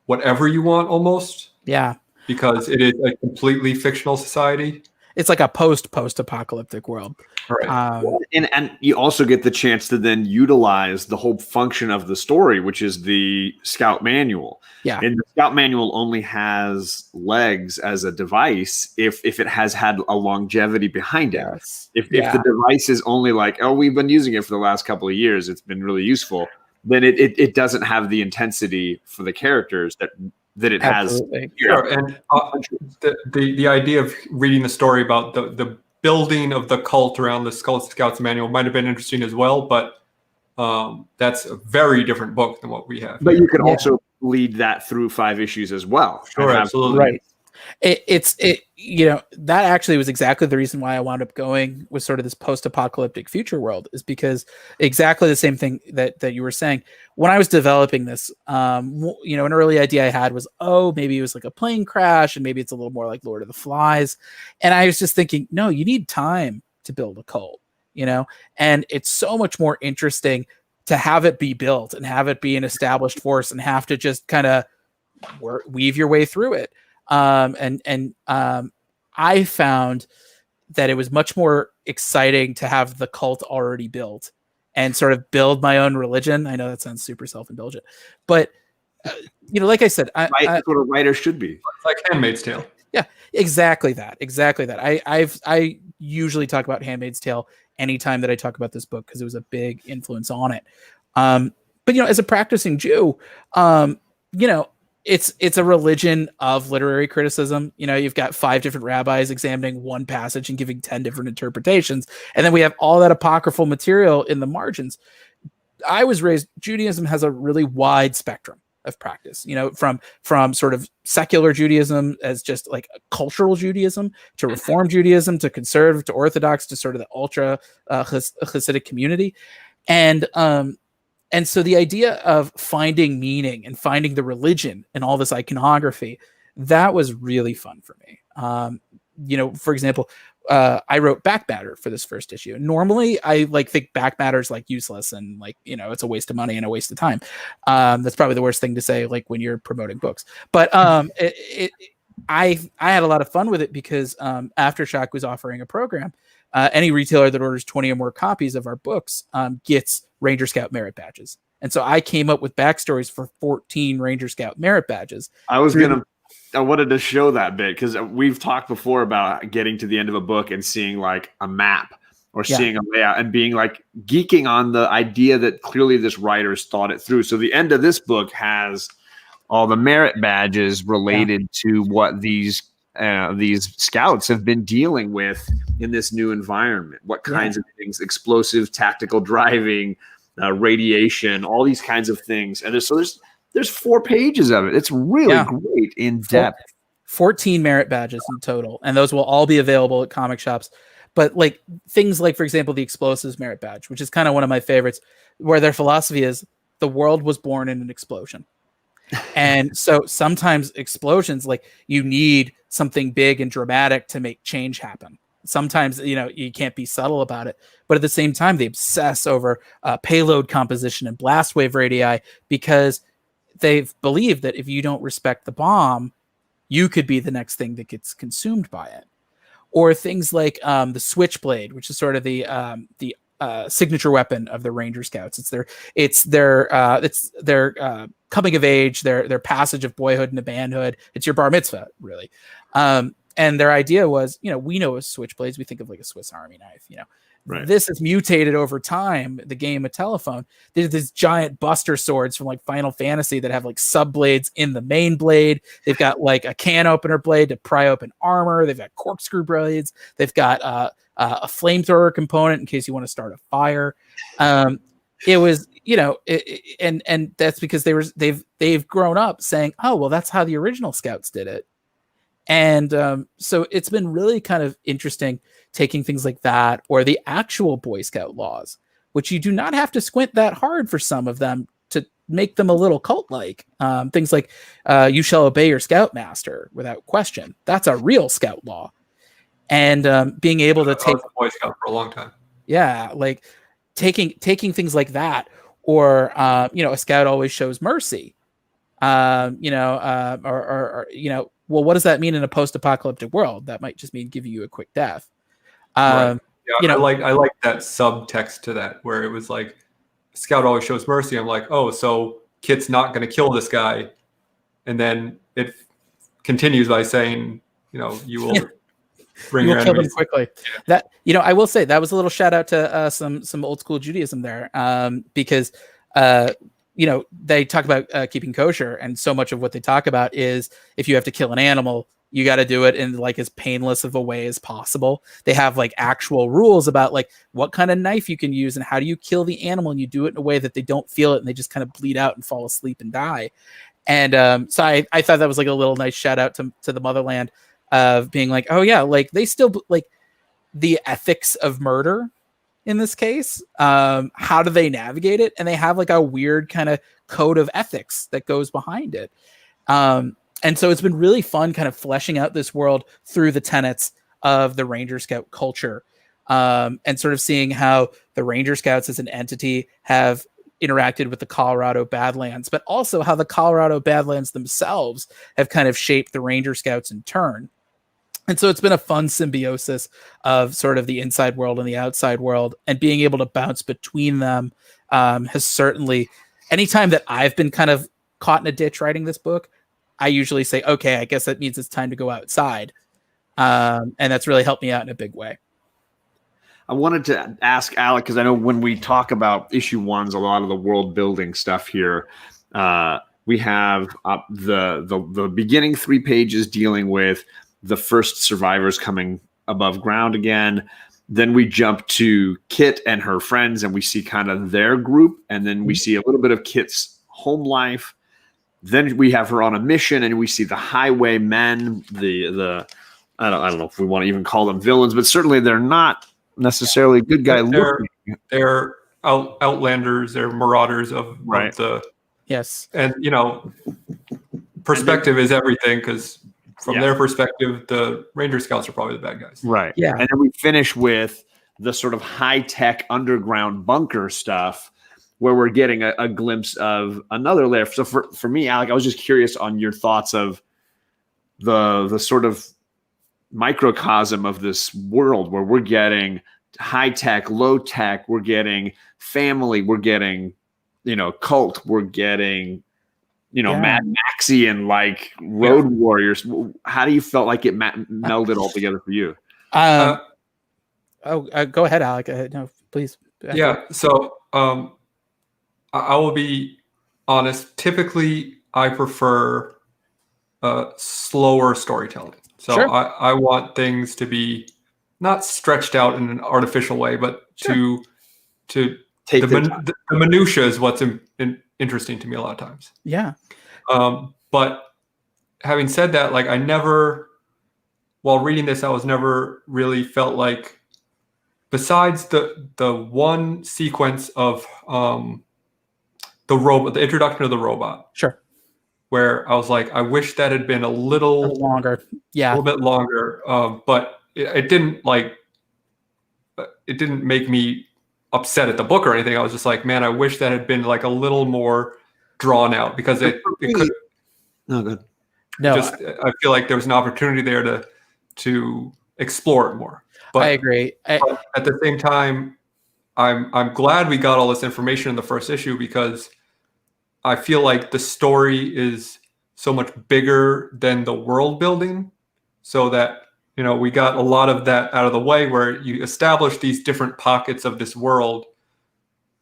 whatever you want almost. Yeah. Because it is a completely fictional society. It's like a post-apocalyptic world. Right. And you also get the chance to then utilize the whole function of the story, which is the Scout Manual. Yeah. And the Scout Manual only has legs as a device if it has had a longevity behind it. Yes. If the device is only like, oh, we've been using it for the last couple of years, it's been really useful, then it doesn't have the intensity for the characters that it Absolutely. has. Sure. And the idea of reading the story about the building of the cult around the Scouts Manual might have been interesting as well, but that's a very different book than what we have. But you could also lead that through 5 issues as well. Sure, absolutely. Right. That actually was exactly the reason why I wound up going with sort of this post-apocalyptic future world, is because exactly the same thing that you were saying. When I was developing this, an early idea I had was, maybe it was like a plane crash, and maybe it's a little more like Lord of the Flies. And I was just thinking, no, you need time to build a cult, and it's so much more interesting to have it be built and have it be an established force and have to just kind of weave your way through it. I found that it was much more exciting to have the cult already built and sort of build my own religion. I know that sounds super self-indulgent, but like I said, that's what a writer should be. It's like Handmaid's Tale. Yeah, exactly that. I usually talk about Handmaid's Tale anytime that I talk about this book, because it was a big influence on it. But as a practicing Jew, it's a religion of literary criticism. You've got 5 different rabbis examining one passage and giving 10 different interpretations. And then we have all that apocryphal material in the margins. I was raised, Judaism has a really wide spectrum of practice, from sort of secular Judaism as just like cultural Judaism, to Reform Judaism, to conservative, to Orthodox, to sort of the ultra Hasidic community. And so the idea of finding meaning and finding the religion and all this iconography, that was really fun for me. For example, I wrote back matter for this first issue. Normally I think back matter is useless and it's a waste of money and a waste of time. That's probably the worst thing to say, when you're promoting books, but I had a lot of fun with it because Aftershock was offering a program. Any retailer that orders 20 or more copies of our books gets Ranger Scout merit badges. And so I came up with backstories for 14 Ranger Scout merit badges. I wanted to show that bit because we've talked before about getting to the end of a book and seeing a map or seeing a layout and being geeking on the idea that clearly this writer's thought it through. So the end of this book has all the merit badges related to what these scouts have been dealing with in this new environment. What kinds of things? Explosive, tactical driving, radiation, all these kinds of things. And there's 4 pages of it. It's really great in depth. 14 merit badges in total, and those will all be available at comic shops. But things for example, the explosives merit badge, which is kind of one of my favorites, where their philosophy is the world was born in an explosion. And so sometimes explosions, you need something big and dramatic to make change happen. Sometimes, you can't be subtle about it, but at the same time, they obsess over payload composition and blast wave radii, because they've believed that if you don't respect the bomb, you could be the next thing that gets consumed by it. Or things like the switchblade, which is sort of the signature weapon of the Ranger Scouts. It's their coming of age, their passage of boyhood into manhood. It's your bar mitzvah, really. And their idea was, we know as switchblades, we think of a Swiss Army knife. Right. This has mutated over time. The game of Telephone. There's these giant buster swords from Final Fantasy that have sub blades in the main blade. They've got a can opener blade to pry open armor. They've got corkscrew blades. They've got a flamethrower component in case you want to start a fire. It was, and that's because they've grown up saying, oh, well, that's how the original Scouts did it. And so it's been really kind of interesting taking things like that, or the actual Boy Scout laws, which you do not have to squint that hard for some of them to make them a little cult-like. Things like you shall obey your Scoutmaster without question. That's a real Scout law. And being able to take Boy Scout for a long time. Yeah, taking things like that, or a scout always shows mercy. Well, what does that mean in a post-apocalyptic world? That might just mean giving you a quick death. Right. Yeah, I like that subtext to that, where it was like, scout always shows mercy. I'm like, oh, so Kit's not going to kill this guy, and then it continues by saying, you will bring your kill them enemies quickly. That I will say that was a little shout out to some old school Judaism there, because they talk about keeping kosher, and so much of what they talk about is if you have to kill an animal, you got to do it in like as painless of a way as possible. They have like actual rules about like what kind of knife you can use and how do you kill the animal, and you do it in a way that they don't feel it and they just kind of bleed out and fall asleep and die. And so I thought that was like a little nice shout out to the motherland of being like, oh yeah, like they still like the ethics of murder in this case. How do they navigate it? And they have like a weird kind of code of ethics that goes behind it. And so it's been really fun kind of fleshing out this world through the tenets of the Ranger Scout culture, and sort of seeing how the Ranger Scouts as an entity have interacted with the Colorado Badlands, but also how the Colorado Badlands themselves have kind of shaped the Ranger Scouts in turn. And so it's been a fun symbiosis of sort of the inside world and the outside world, and being able to bounce between them has certainly, anytime that I've been kind of caught in a ditch writing this book, I usually say, okay, I guess that means it's time to go outside. And that's really helped me out in a big way. I wanted to ask Alec, because I know when we talk about issue ones, a lot of the world building stuff here, we have the beginning 3 pages dealing with the first survivors coming above ground again. Then we jump to Kit and her friends, and we see kind of their group. And then we see a little bit of Kit's home life. Then we have her on a mission, and we see the highwaymen, the I don't know if we want to even call them villains, but certainly they're not necessarily good guy looking. They're outlanders, they're marauders of the yes. And perspective is everything, because from their perspective, the Ranger Scouts are probably the bad guys. Right. Yeah. And then we finish with the sort of high-tech underground bunker stuff, where we're getting a glimpse of another layer. So for me, Alec, I was just curious on your thoughts of the sort of microcosm of this world, where we're getting high-tech, low-tech, we're getting family, we're getting, cult, we're getting, Mad Maxian, like road warriors. How do you felt like it melded all together for you? Go ahead, Alec. No, please. Yeah. So, I will be honest. Typically, I prefer slower storytelling. So sure. I want things to be not stretched out in an artificial way, but to take the minutia is what's interesting to me a lot of times. Yeah. But having said that, like while reading this, I was never really felt like, besides the one sequence of the robot, the introduction of the robot. Sure. Where I was like, I wish that had been a little longer. Yeah. A little bit longer. But it didn't make me upset at the book or anything. I was just like, man, I wish that had been like a little more drawn out, because it could. No, good. No, I feel like there was an opportunity there to explore it more. But I agree. But at the same time, I'm glad we got all this information in the first issue, because I feel like the story is so much bigger than the world building, so that, we got a lot of that out of the way, where you establish these different pockets of this world,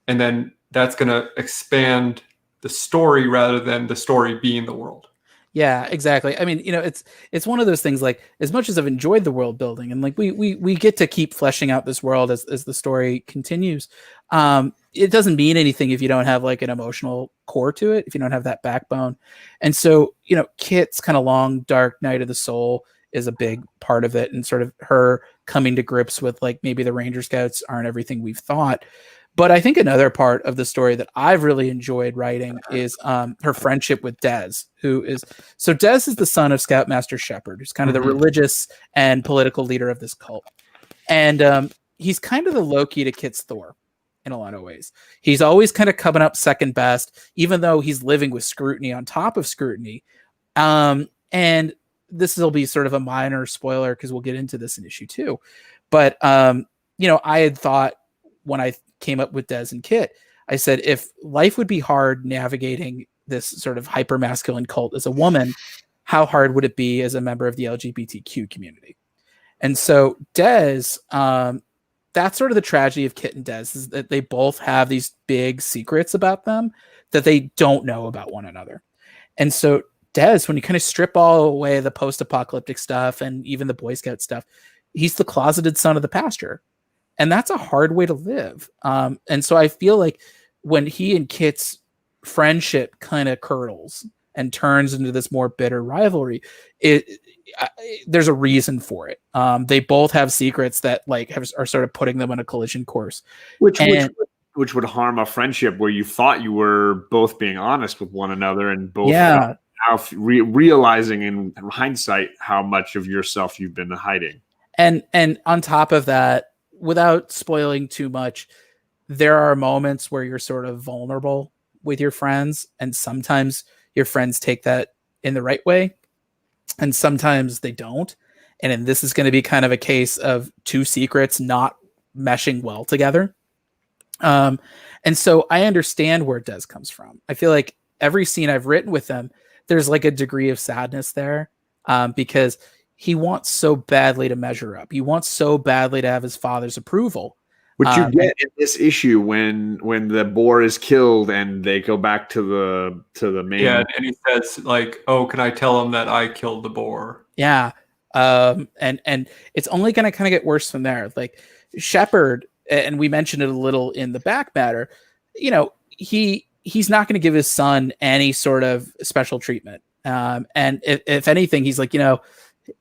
and then that's going to expand the story rather than the story being the world. Yeah, exactly. I mean, it's one of those things, like, as much as I've enjoyed the world building, and like we get to keep fleshing out this world as the story continues, it doesn't mean anything if you don't have like an emotional core to it, if you don't have that backbone. And so, Kit's kind of long, dark night of the soul is a big part of it, and sort of her coming to grips with like, maybe the Ranger Scouts aren't everything we've thought. But I think another part of the story that I've really enjoyed writing is her friendship with Dez, Dez is the son of Scoutmaster Shepard, who's kind of the religious and political leader of this cult. And he's kind of the Loki to Kit's Thor. in a lot of ways. He's always kind of coming up second best, even though he's living with scrutiny on top of scrutiny. And this will be sort of a minor spoiler because we'll get into this in issue 2. But, I had thought when I came up with Des and Kit, I said, if life would be hard navigating this sort of hyper masculine cult as a woman, how hard would it be as a member of the LGBTQ community? And so Des, that's sort of the tragedy of Kit and Des, is that they both have these big secrets about them that they don't know about one another. And so Des, when you kind of strip all away the post-apocalyptic stuff and even the Boy Scout stuff, he's the closeted son of the pasture. And that's a hard way to live. And so I feel like when he and Kit's friendship kind of curdles and turns into this more bitter rivalry, there's a reason for it. They both have secrets that are sort of putting them on a collision course. Which would harm a friendship where you thought you were both being honest with one another and both realizing in hindsight how much of yourself you've been hiding. And on top of that, without spoiling too much, there are moments where you're sort of vulnerable with your friends, and sometimes your friends take that in the right way, and sometimes they don't. And this is going to be kind of a case of two secrets not meshing well together. And so I understand where Des comes from. I feel like every scene I've written with them, there's like a degree of sadness there, because he wants so badly to measure up. He wants so badly to have his father's approval. Which you get in this issue when the boar is killed and they go back to the main. Yeah, and he says like, "Oh, can I tell him that I killed the boar?" Yeah, and it's only going to kind of get worse from there. Like Shepard, and we mentioned it a little in the back matter. He's not going to give his son any sort of special treatment. And if anything, he's like,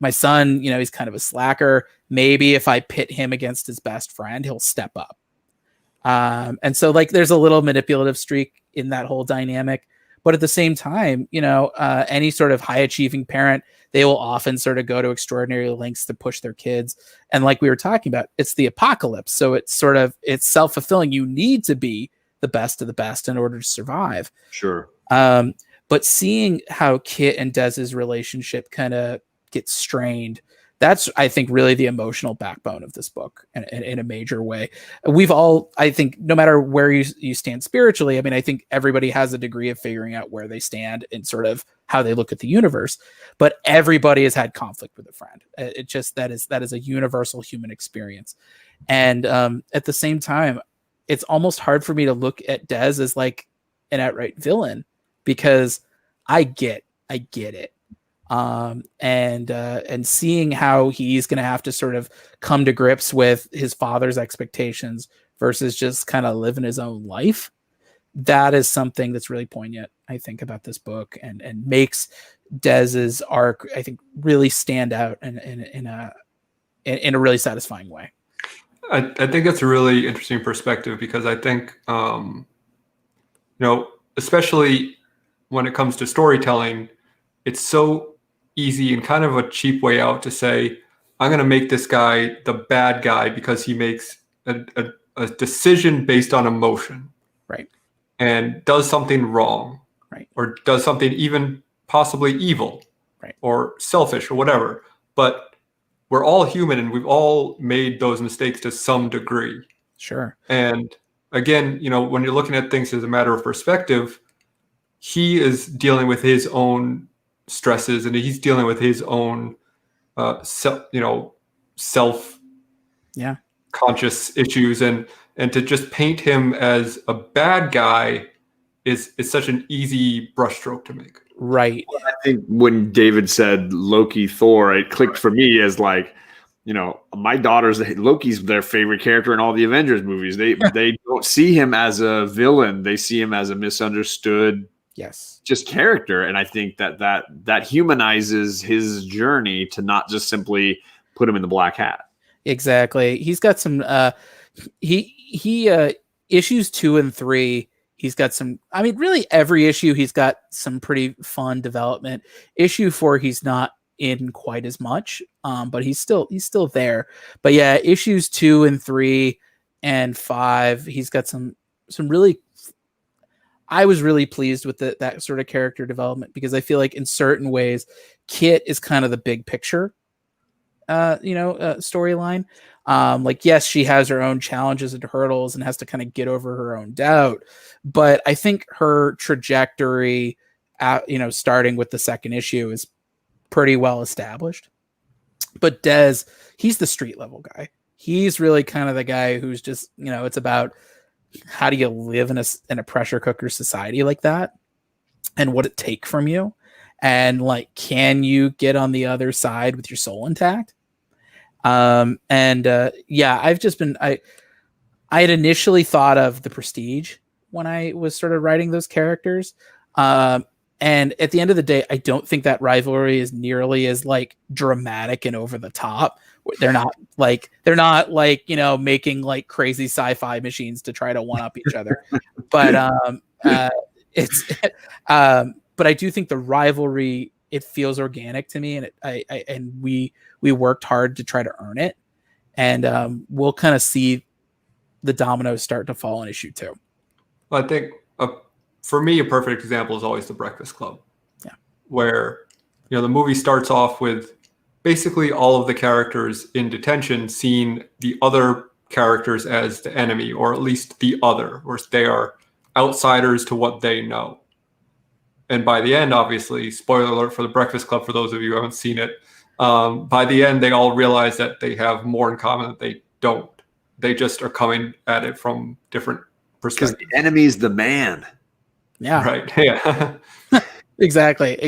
my son, he's kind of a slacker. Maybe if I pit him against his best friend, he'll step up. And so there's a little manipulative streak in that whole dynamic, but at the same time, any sort of high achieving parent, they will often sort of go to extraordinary lengths to push their kids. And like we were talking about, it's the apocalypse. So it's self-fulfilling. You need to be the best of the best in order to survive. Sure. But seeing how Kit and Des's relationship kind of gets strained, that's, I think, really the emotional backbone of this book in a major way. We've all, I think, no matter where you stand spiritually, I mean, I think everybody has a degree of figuring out where they stand in sort of how they look at the universe, but everybody has had conflict with a friend. It just, that is a universal human experience. And at the same time, it's almost hard for me to look at Des as like an outright villain, because I get it. And seeing how he's going to have to sort of come to grips with his father's expectations versus just kind of living his own life. That is something that's really poignant, I think, about this book, and makes Des's arc, I think, really stand out in a really satisfying way. I think that's a really interesting perspective, because I think, especially when it comes to storytelling, it's so easy and kind of a cheap way out to say, I'm going to make this guy the bad guy because he makes a decision based on emotion. Right. And does something wrong. Right. Or does something even possibly evil. Right. Or selfish or whatever. But we're all human, and we've all made those mistakes to some degree. Sure. And again, when you're looking at things as a matter of perspective, he is dealing with his own stresses, and he's dealing with his own self conscious issues, and to just paint him as a bad guy is such an easy brushstroke to make. Right. Well, I think when David said Loki, Thor, it clicked for me as like, my daughter's Loki's their favorite character in all the Avengers movies. They don't see him as a villain. They see him as a misunderstood just character. And I think that humanizes his journey to not just simply put him in the black hat. Exactly. He's got some issues 2 and 3. He's got some, I mean, really every issue he's got some pretty fun development. Issue 4, he's not in quite as much, but he's still there. But yeah, issues 2 and 3 and 5, he's got some really. I was really pleased with that sort of character development, because I feel like in certain ways, Kit is kind of the big picture, storyline. Like, yes, she has her own challenges and hurdles and has to kind of get over her own doubt. But I think her trajectory, starting with the second issue, is pretty well established. But Des, he's the street level guy. He's really kind of the guy who's just, it's about, how do you live in a pressure cooker society like that, and what it take from you, and like, can you get on the other side with your soul intact? I've just been, I had initially thought of The Prestige when I was sort of writing those characters. And at the end of the day, I don't think that rivalry is nearly as like dramatic and over the top. They're not like making like crazy sci-fi machines to try to one up each other. But but I do think the rivalry, it feels organic to me, and we worked hard to try to earn it, and we'll kind of see the dominoes start to fall in issue 2. I think for me, a perfect example is always The Breakfast Club. Yeah, where the movie starts off with basically all of the characters in detention seeing the other characters as the enemy, or at least the other, or they are outsiders to what they know. And by the end, obviously, spoiler alert for The Breakfast Club for those of you who haven't seen it, by the end, they all realize that they have more in common that they don't. They just are coming at it from different perspectives. Because the enemy's the man. Yeah. Right. Yeah. Exactly.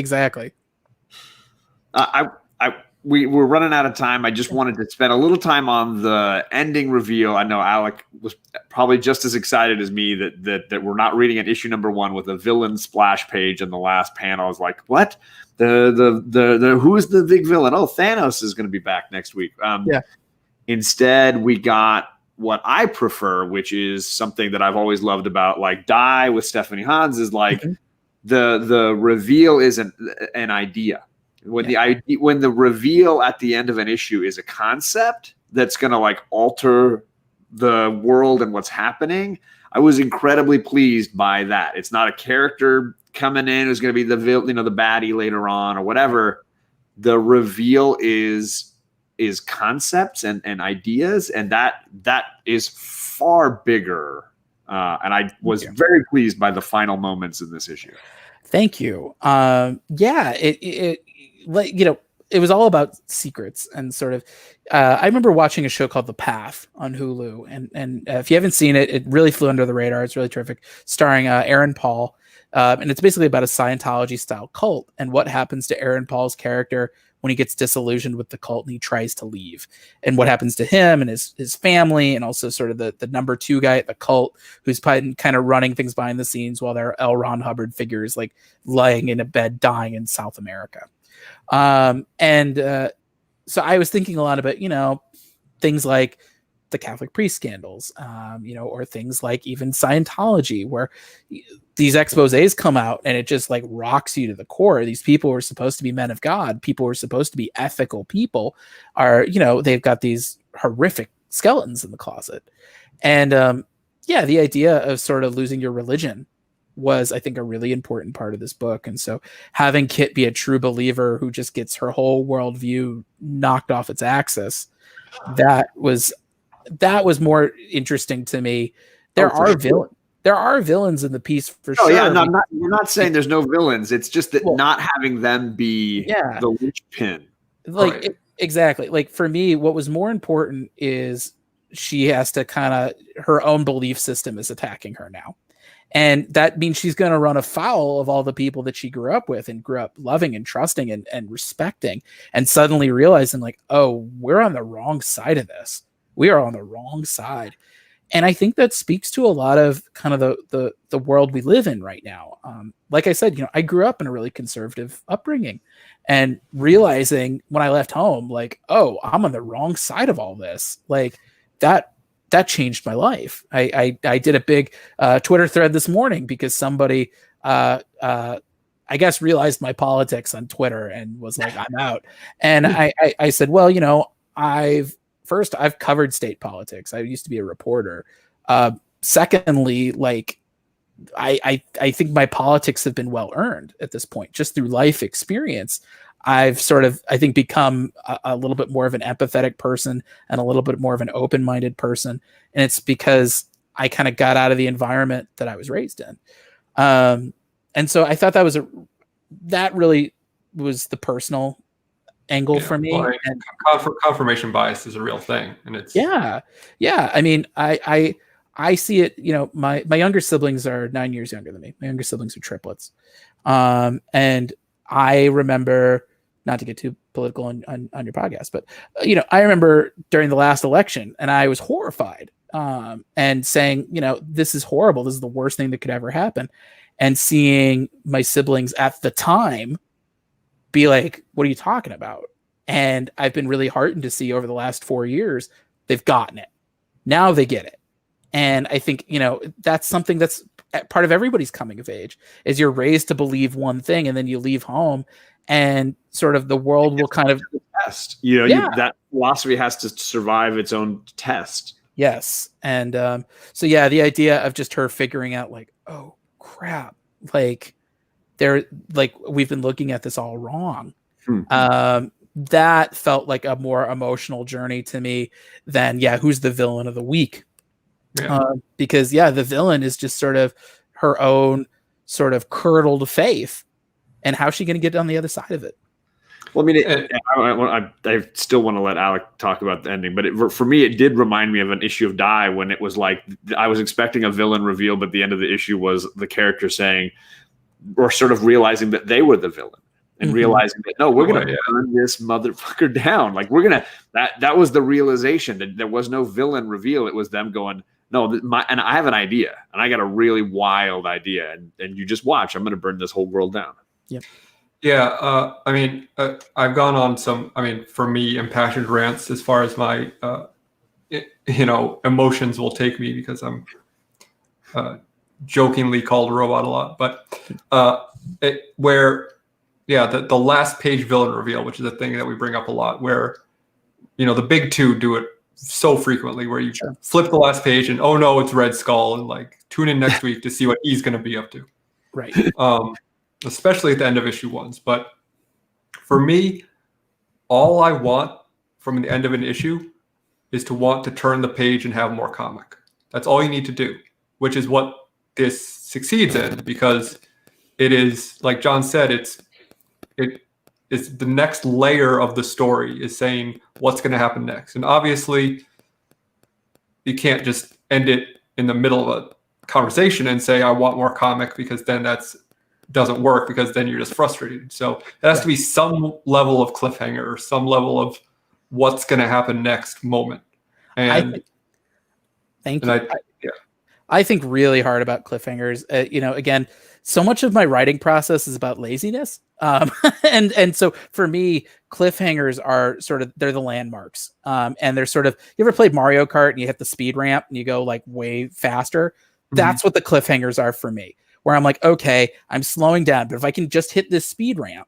We're running out of time. I just wanted to spend a little time on the ending reveal. I know Alec was probably just as excited as me that we're not reading at issue number 1 with a villain splash page in the last panel. I was like, what? The who's the big villain? Oh, Thanos is going to be back next week. Yeah. Instead, we got what I prefer, which is something that I've always loved about like Die with Stephanie Hans, is like the reveal is an idea. When the reveal at the end of an issue is a concept that's going to like alter the world and what's happening, I was incredibly pleased by that. It's not a character coming in who's going to be the baddie later on or whatever. The reveal is concepts and ideas, and that is far bigger. And I was very pleased by the final moments in this issue. Thank you. It was all about secrets and sort of, I remember watching a show called The Path on Hulu, and if you haven't seen it, it really flew under the radar. It's really terrific, starring Aaron Paul. And it's basically about a Scientology style cult and what happens to Aaron Paul's character when he gets disillusioned with the cult and he tries to leave, and what happens to him and his family, and also sort of the number 2 guy at the cult who's kind of running things behind the scenes while their L. Ron Hubbard figure is like lying in a bed dying in South America. So I was thinking a lot about, things like the Catholic priest scandals, or things like even Scientology, where these exposés come out and it just like rocks you to the core. These people who are supposed to be men of God, people who are supposed to be ethical people, are, they've got these horrific skeletons in the closet. And the idea of sort of losing your religion was, I think, a really important part of this book. And so having Kit be a true believer who just gets her whole worldview knocked off its axis, that was more interesting to me. There are villains in the piece for sure. Yeah, no, we're not saying there's no villains. It's just that not having them be the linchpin. Exactly. Like for me, what was more important is she has to her own belief system is attacking her now. And that means she's going to run afoul of all the people that she grew up with and grew up loving and trusting and respecting, and suddenly realizing like, oh, we're on the wrong side of this. We are on the wrong side. And I think that speaks to a lot of kind of the world we live in right now. Like I said, I grew up in a really conservative upbringing, and realizing when I left home, like, oh, I'm on the wrong side of all this. Like that changed my life. I did a big Twitter thread this morning because somebody, I guess, realized my politics on Twitter and was like, I'm out. And I said, well, I've first, I've covered state politics. I used to be a reporter. Secondly, like I think my politics have been well earned at this point, just through life experience. I've sort of, I think, become a little bit more of an empathetic person and a little bit more of an open-minded person. And it's because I kind of got out of the environment that I was raised in. And so I thought that really was the personal angle for me. Well, and confirmation bias is a real thing. And it's, yeah. I mean, I see it, you know, my younger siblings are 9 years younger than me. My younger siblings are triplets. And I remember, not to get too political on your podcast, but, you know, I remember during the last election and I was horrified and saying, you know, this is horrible. This is the worst thing that could ever happen. And seeing my siblings at the time be like, what are you talking about? And I've been really heartened to see over the last 4 years, they've gotten it. Now they get it. And I think, you know, that's something that's part of everybody's coming of age, is you're raised to believe one thing and then you leave home and sort of the world will kind of test, you know, that philosophy has to survive its own test. Yes. And so, yeah, the idea of just her figuring out like, oh crap, like we've been looking at this all wrong. That felt like a more emotional journey to me than, who's the villain of the week? Because the villain is just sort of her own sort of curdled faith, and how's she going to get on the other side of it? Well, I mean, I still want to let Alec talk about the ending, but for me, it did remind me of an issue of Die when it was like I was expecting a villain reveal, but the end of the issue was the character saying, or sort of realizing that they were the villain. And realizing that, no, we're going to burn this motherfucker down. Like that was the realization that there was no villain reveal. It was them going, no, and I have an idea and I got a really wild idea. And you just watch, I'm going to burn this whole world down. Yep. Yeah. I mean, I've gone on some, for me, impassioned rants as far as my, emotions will take me, because I'm jokingly called a robot a lot, but the last page villain reveal, which is a thing that we bring up a lot, where, the big two do it so frequently, where you flip the last page and, oh no, it's Red Skull, and like tune in next week to see what he's going to be up to. Right. Especially at the end of issue 1s. But for me, all I want from the end of an issue is to want to turn the page and have more comic. That's all you need to do, which is what this succeeds in, because it is, like John said, it's the next layer of the story is saying what's going to happen next. And obviously you can't just end it in the middle of a conversation and say, I want more comic, because then doesn't work, because then you're just frustrated. So it has to be some level of cliffhanger or some level of what's going to happen next moment. And thank you. I think really hard about cliffhangers. Again, so much of my writing process is about laziness. And so for me, cliffhangers are they're the landmarks. And they're sort of, you ever played Mario Kart and you hit the speed ramp and you go like way faster? That's what the cliffhangers are for me, where I'm like, okay, I'm slowing down, but if I can just hit this speed ramp,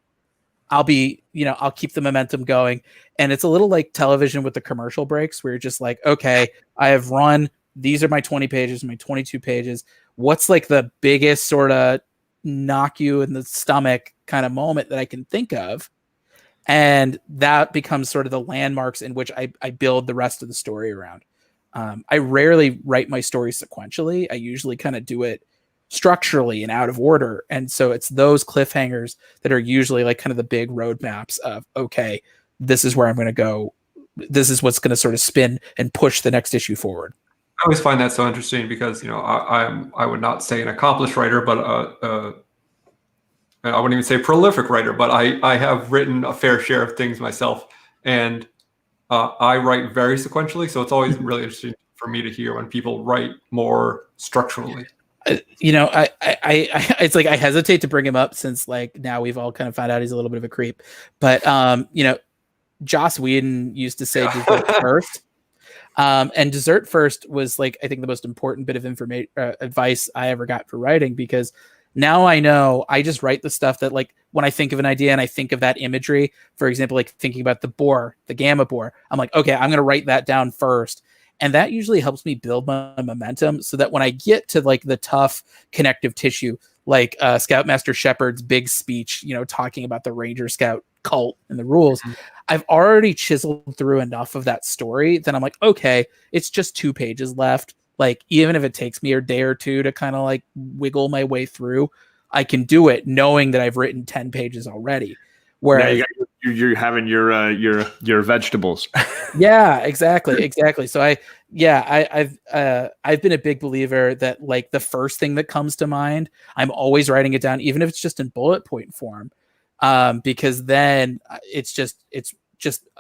I'll be, I'll keep the momentum going. And it's a little like television with the commercial breaks, where you're just like, okay, I have run, these are my 20 pages, my 22 pages. What's like the biggest sort of knock you in the stomach kind of moment that I can think of? And that becomes sort of the landmarks in which I build the rest of the story around. I rarely write my story sequentially. I usually kind of do it structurally and out of order. And so it's those cliffhangers that are usually like kind of the big roadmaps of, okay, this is where I'm going to go. This is what's going to sort of spin and push the next issue forward. I always find that so interesting, because, I would not say an accomplished writer, but I wouldn't even say prolific writer, but I have written a fair share of things myself, and I write very sequentially. So it's always really interesting for me to hear when people write more structurally. It's like I hesitate to bring him up, since like now we've all kind of found out he's a little bit of a creep. But Joss Whedon used to say dessert first. And dessert first was like, I think, the most important bit of advice I ever got for writing, because Now I know I just write the stuff that, like, when I think of an idea and I think of that imagery, for example, like thinking about the boar, the gamma boar, I'm like, okay, I'm going to write that down first. And that usually helps me build my momentum so that when I get to like the tough connective tissue, like Scoutmaster Shepard's big speech, talking about the Ranger Scout cult and the rules, I've already chiseled through enough of that story that I'm like, okay, it's just 2 pages left. Like, even if it takes me a day or two to kind of like wiggle my way through, I can do it knowing that I've written 10 pages already. Whereas you're having your vegetables. Yeah, exactly. So I've been a big believer that, like, the first thing that comes to mind, I'm always writing it down, even if it's just in bullet point form, because then it's just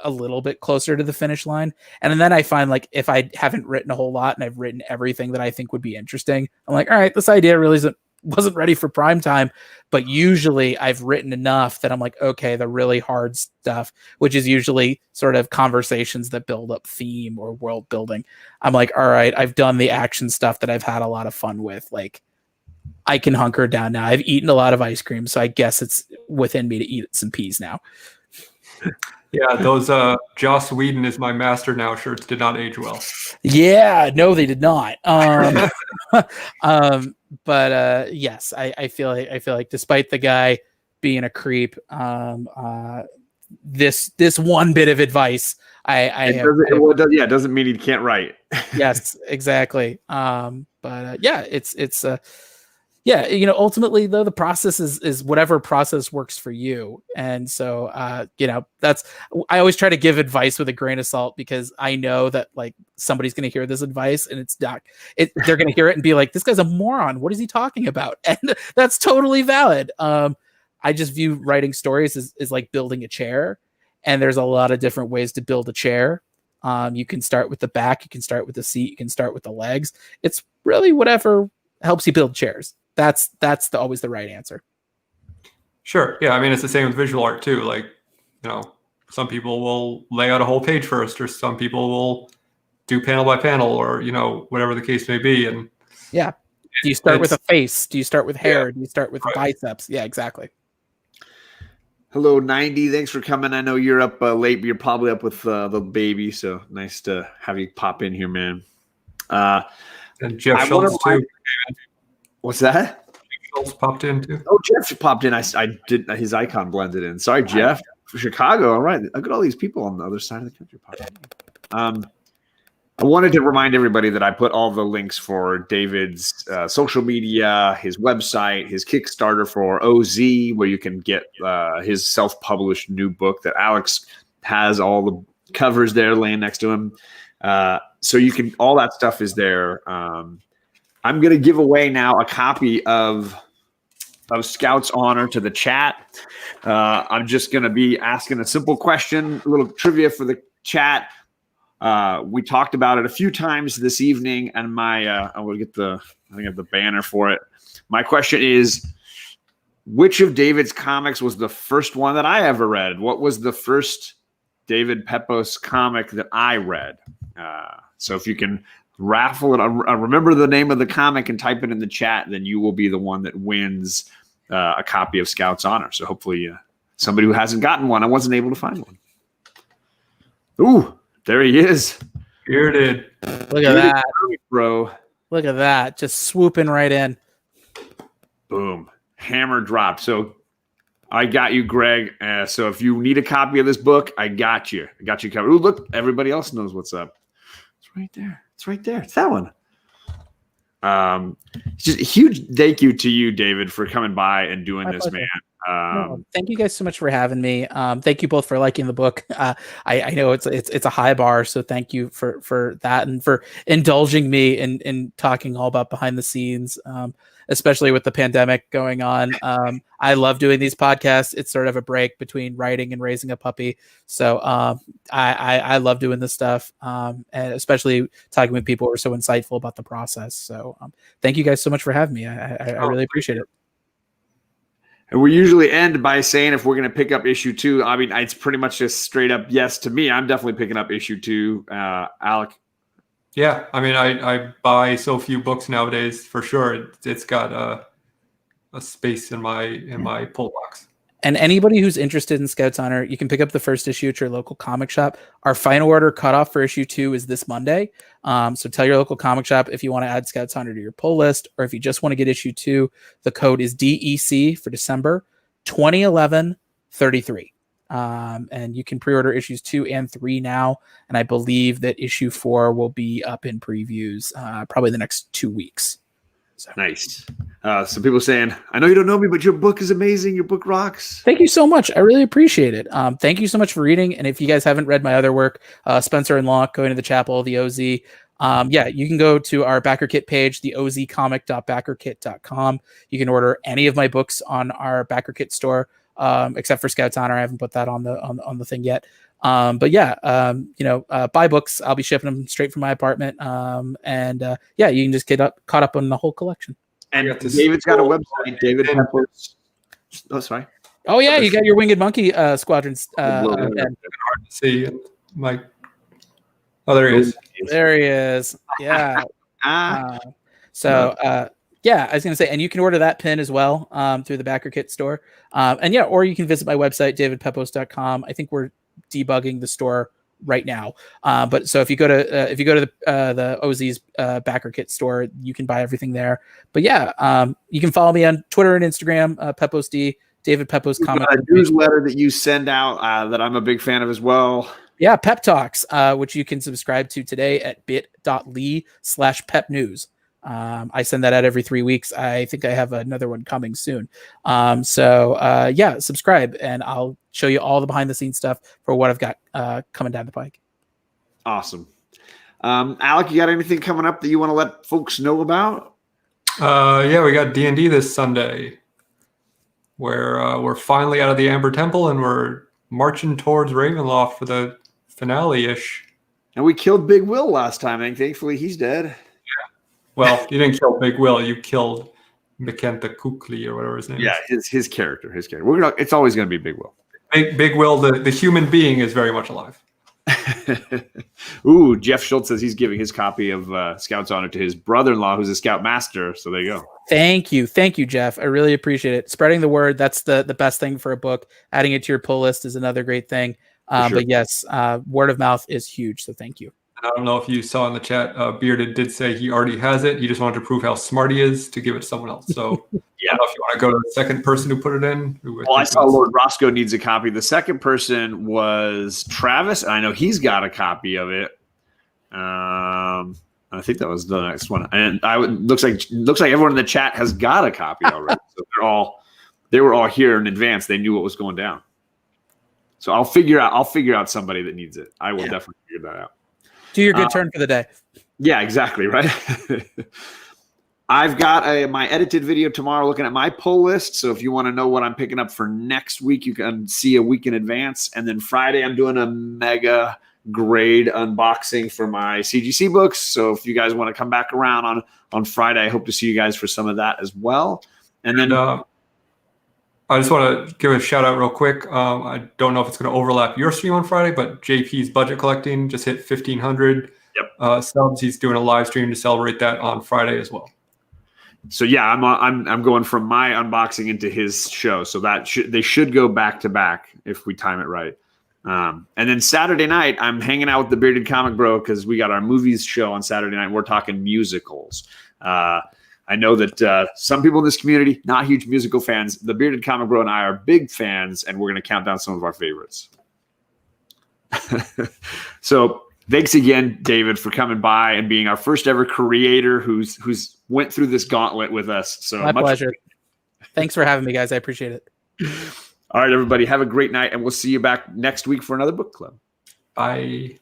a little bit closer to the finish line. And then I find, like, if I haven't written a whole lot and I've written everything that I think would be interesting, I'm like, all right, this idea really wasn't ready for prime time, but usually I've written enough that I'm like, okay, the really hard stuff, which is usually sort of conversations that build up theme or world building, I'm like, all right, I've done the action stuff that I've had a lot of fun with. Like, I can hunker down now. I've eaten a lot of ice cream, so I guess it's within me to eat some peas now. Yeah, those Joss Whedon is my master now shirts did not age well. Yeah, no, they did not. But yes, I feel like despite the guy being a creep, this one bit of advice it doesn't mean he can't write. Yes, exactly. Yeah, ultimately though, the process is whatever process works for you. And so, I always try to give advice with a grain of salt, because I know that, like, somebody's going to hear this advice and they're going to hear it and be like, this guy's a moron. What is he talking about? And that's totally valid. I just view writing stories as like building a chair, and there's a lot of different ways to build a chair. You can start with the back, you can start with the seat, you can start with the legs. It's really whatever helps you build chairs. That's always the right answer. Sure. Yeah. I mean, it's the same with visual art too. Like, some people will lay out a whole page first, or some people will do panel by panel, or, whatever the case may be. And yeah. Do you start with a face? Do you start with hair? Yeah. Do you start with biceps? Yeah, exactly. Hello, 90. Thanks for coming. I know you're up late, but you're probably up with the baby. So nice to have you pop in here, man. And Jeff Schultz too. What's that? Schultz popped in too. Oh, Jeff popped in. I did his icon blended in. Sorry, Jeff. For Chicago. All right. Look at all these people on the other side of the country popping in. I wanted to remind everybody that I put all the links for David's social media, his website, his Kickstarter for OZ, where you can get his self-published new book that Alex has all the covers there laying next to him. So you can, all that stuff is there. I'm going to give away now a copy of Scout's Honor to the chat. I'm just going to be asking a simple question, a little trivia for the chat. We talked about it a few times this evening, and I will get I have the banner for it. My question is, which of David's comics was the first one that I ever read? What was the first David Pepose comic that I read? So if you can raffle it, remember the name of the comic and type it in the chat, then you will be the one that wins a copy of Scout's Honor. So hopefully somebody who hasn't gotten one, I wasn't able to find one. Ooh, there he is. Bearded. Look at that, bro. Look at that. Just swooping right in. Boom. Hammer drop. So I got you, Greg. So if you need a copy of this book, I got you. I got you covered. Ooh, look, everybody else knows what's up. It's right there. It's right there. It's that one. Just a huge thank you to you, David, for coming by and doing this, man. Thank you guys so much for having me. Thank you both for liking the book. I know it's a high bar, so thank you for that, and for indulging me in talking all about behind the scenes, especially with the pandemic going on. I love doing these podcasts. It's sort of a break between writing and raising a puppy. So I love doing this stuff, and especially talking with people who are so insightful about the process. So thank you guys so much for having me. I really appreciate it. And we usually end by saying if we're going to pick up issue 2. I mean, it's pretty much just straight up yes to me. I'm definitely picking up issue 2. Alec? Yeah, I mean, I buy so few books nowadays, for sure. It's got a space in my pull box. And anybody who's interested in Scouts Honor, you can pick up the first issue at your local comic shop. Our final order cutoff for issue 2 is this Monday. So tell your local comic shop if you want to add Scouts Honor to your pull list, or if you just want to get issue 2, the code is DEC for December 2011-33. And you can pre-order issues 2 and 3 now. And I believe that issue 4 will be up in previews probably the next 2 weeks. So. Nice. Some people saying, I know you don't know me, but your book is amazing. Your book rocks. Thank you so much. I really appreciate it. Thank you so much for reading. And if you guys haven't read my other work, Spencer and Locke, Going to the Chapel, the OZ, you can go to our backer kit page, the ozcomic.backerkit.com. You can order any of my books on our backer kit store, except for Scouts Honor. I haven't put that on the thing yet. Buy books. I'll be shipping them straight from my apartment. You can just get caught up on the whole collection. And David's got a website, David Pepose. Oh, sorry. Oh yeah, you got your Winged Monkey squadrons. Hard to see, Mike. Oh, there he is. There he is. Yeah. I was going to say, and you can order that pin as well through the Backer Kit store. Or you can visit my website, davidpepose.com. I think we're debugging the store right now. But so if you go to the OZ's Backer Kit store, you can buy everything there. But you can follow me on Twitter and Instagram, Pepose D, David Pepose Comic. A newsletter that you send out that I'm a big fan of as well. Yeah, Pep Talks, which you can subscribe to today at bit.ly/pepnews. I send that out every 3 weeks. I think I have another one coming soon. Subscribe and I'll show you all the behind the scenes stuff for what I've got coming down the pike. Awesome. Alec, you got anything coming up that you want to let folks know about? We got D&D this Sunday where we're finally out of the Amber Temple and we're marching towards Ravenloft for the finale-ish. And we killed Big Will last time, and thankfully he's dead. Well, you didn't kill Big Will. You killed Mikenta Kukli or whatever his name is. His character. It's always going to be Big Will. Big Will, the human being, is very much alive. Ooh, Jeff Schultz says he's giving his copy of Scouts Honor to his brother-in-law, who's a Scout Master. So there you go. Thank you, Jeff. I really appreciate it. Spreading the word, that's the best thing for a book. Adding it to your pull list is another great thing. Sure. But yes, word of mouth is huge. So thank you. I don't know if you saw in the chat, Bearded did say he already has it. He just wanted to prove how smart he is to give it to someone else. So I don't know if you want to go to the second person who put it in. I saw Lord Roscoe needs a copy. The second person was Travis. I know he's got a copy of it. I think that was the next one. And looks like everyone in the chat has got a copy already. So they were all here in advance. They knew what was going down. So I'll figure out somebody that needs it. I will definitely figure that out. Do your good turn for the day. Yeah, exactly. Right. I've got my edited video tomorrow looking at my pull list. So if you want to know what I'm picking up for next week, you can see a week in advance. And then Friday, I'm doing a mega grade unboxing for my CGC books. So if you guys want to come back around on Friday, I hope to see you guys for some of that as well. And then I just want to give a shout out real quick. I don't know if it's going to overlap your stream on Friday, but JP's Budget Collecting just hit 1,500 subs. He's doing a live stream to celebrate that on Friday as well. So I'm going from my unboxing into his show. So that they should go back to back if we time it right. And then Saturday night, I'm hanging out with the Bearded Comic Bro because we got our movies show on Saturday night. We're talking musicals. I know that some people in this community, not huge musical fans. The Bearded Comic Bro and I are big fans, and we're going to count down some of our favorites. So thanks again, David, for coming by and being our first ever creator who's went through this gauntlet with us. So my pleasure. Thanks for having me, guys. I appreciate it. All right, everybody, have a great night, and we'll see you back next week for another book club. Bye.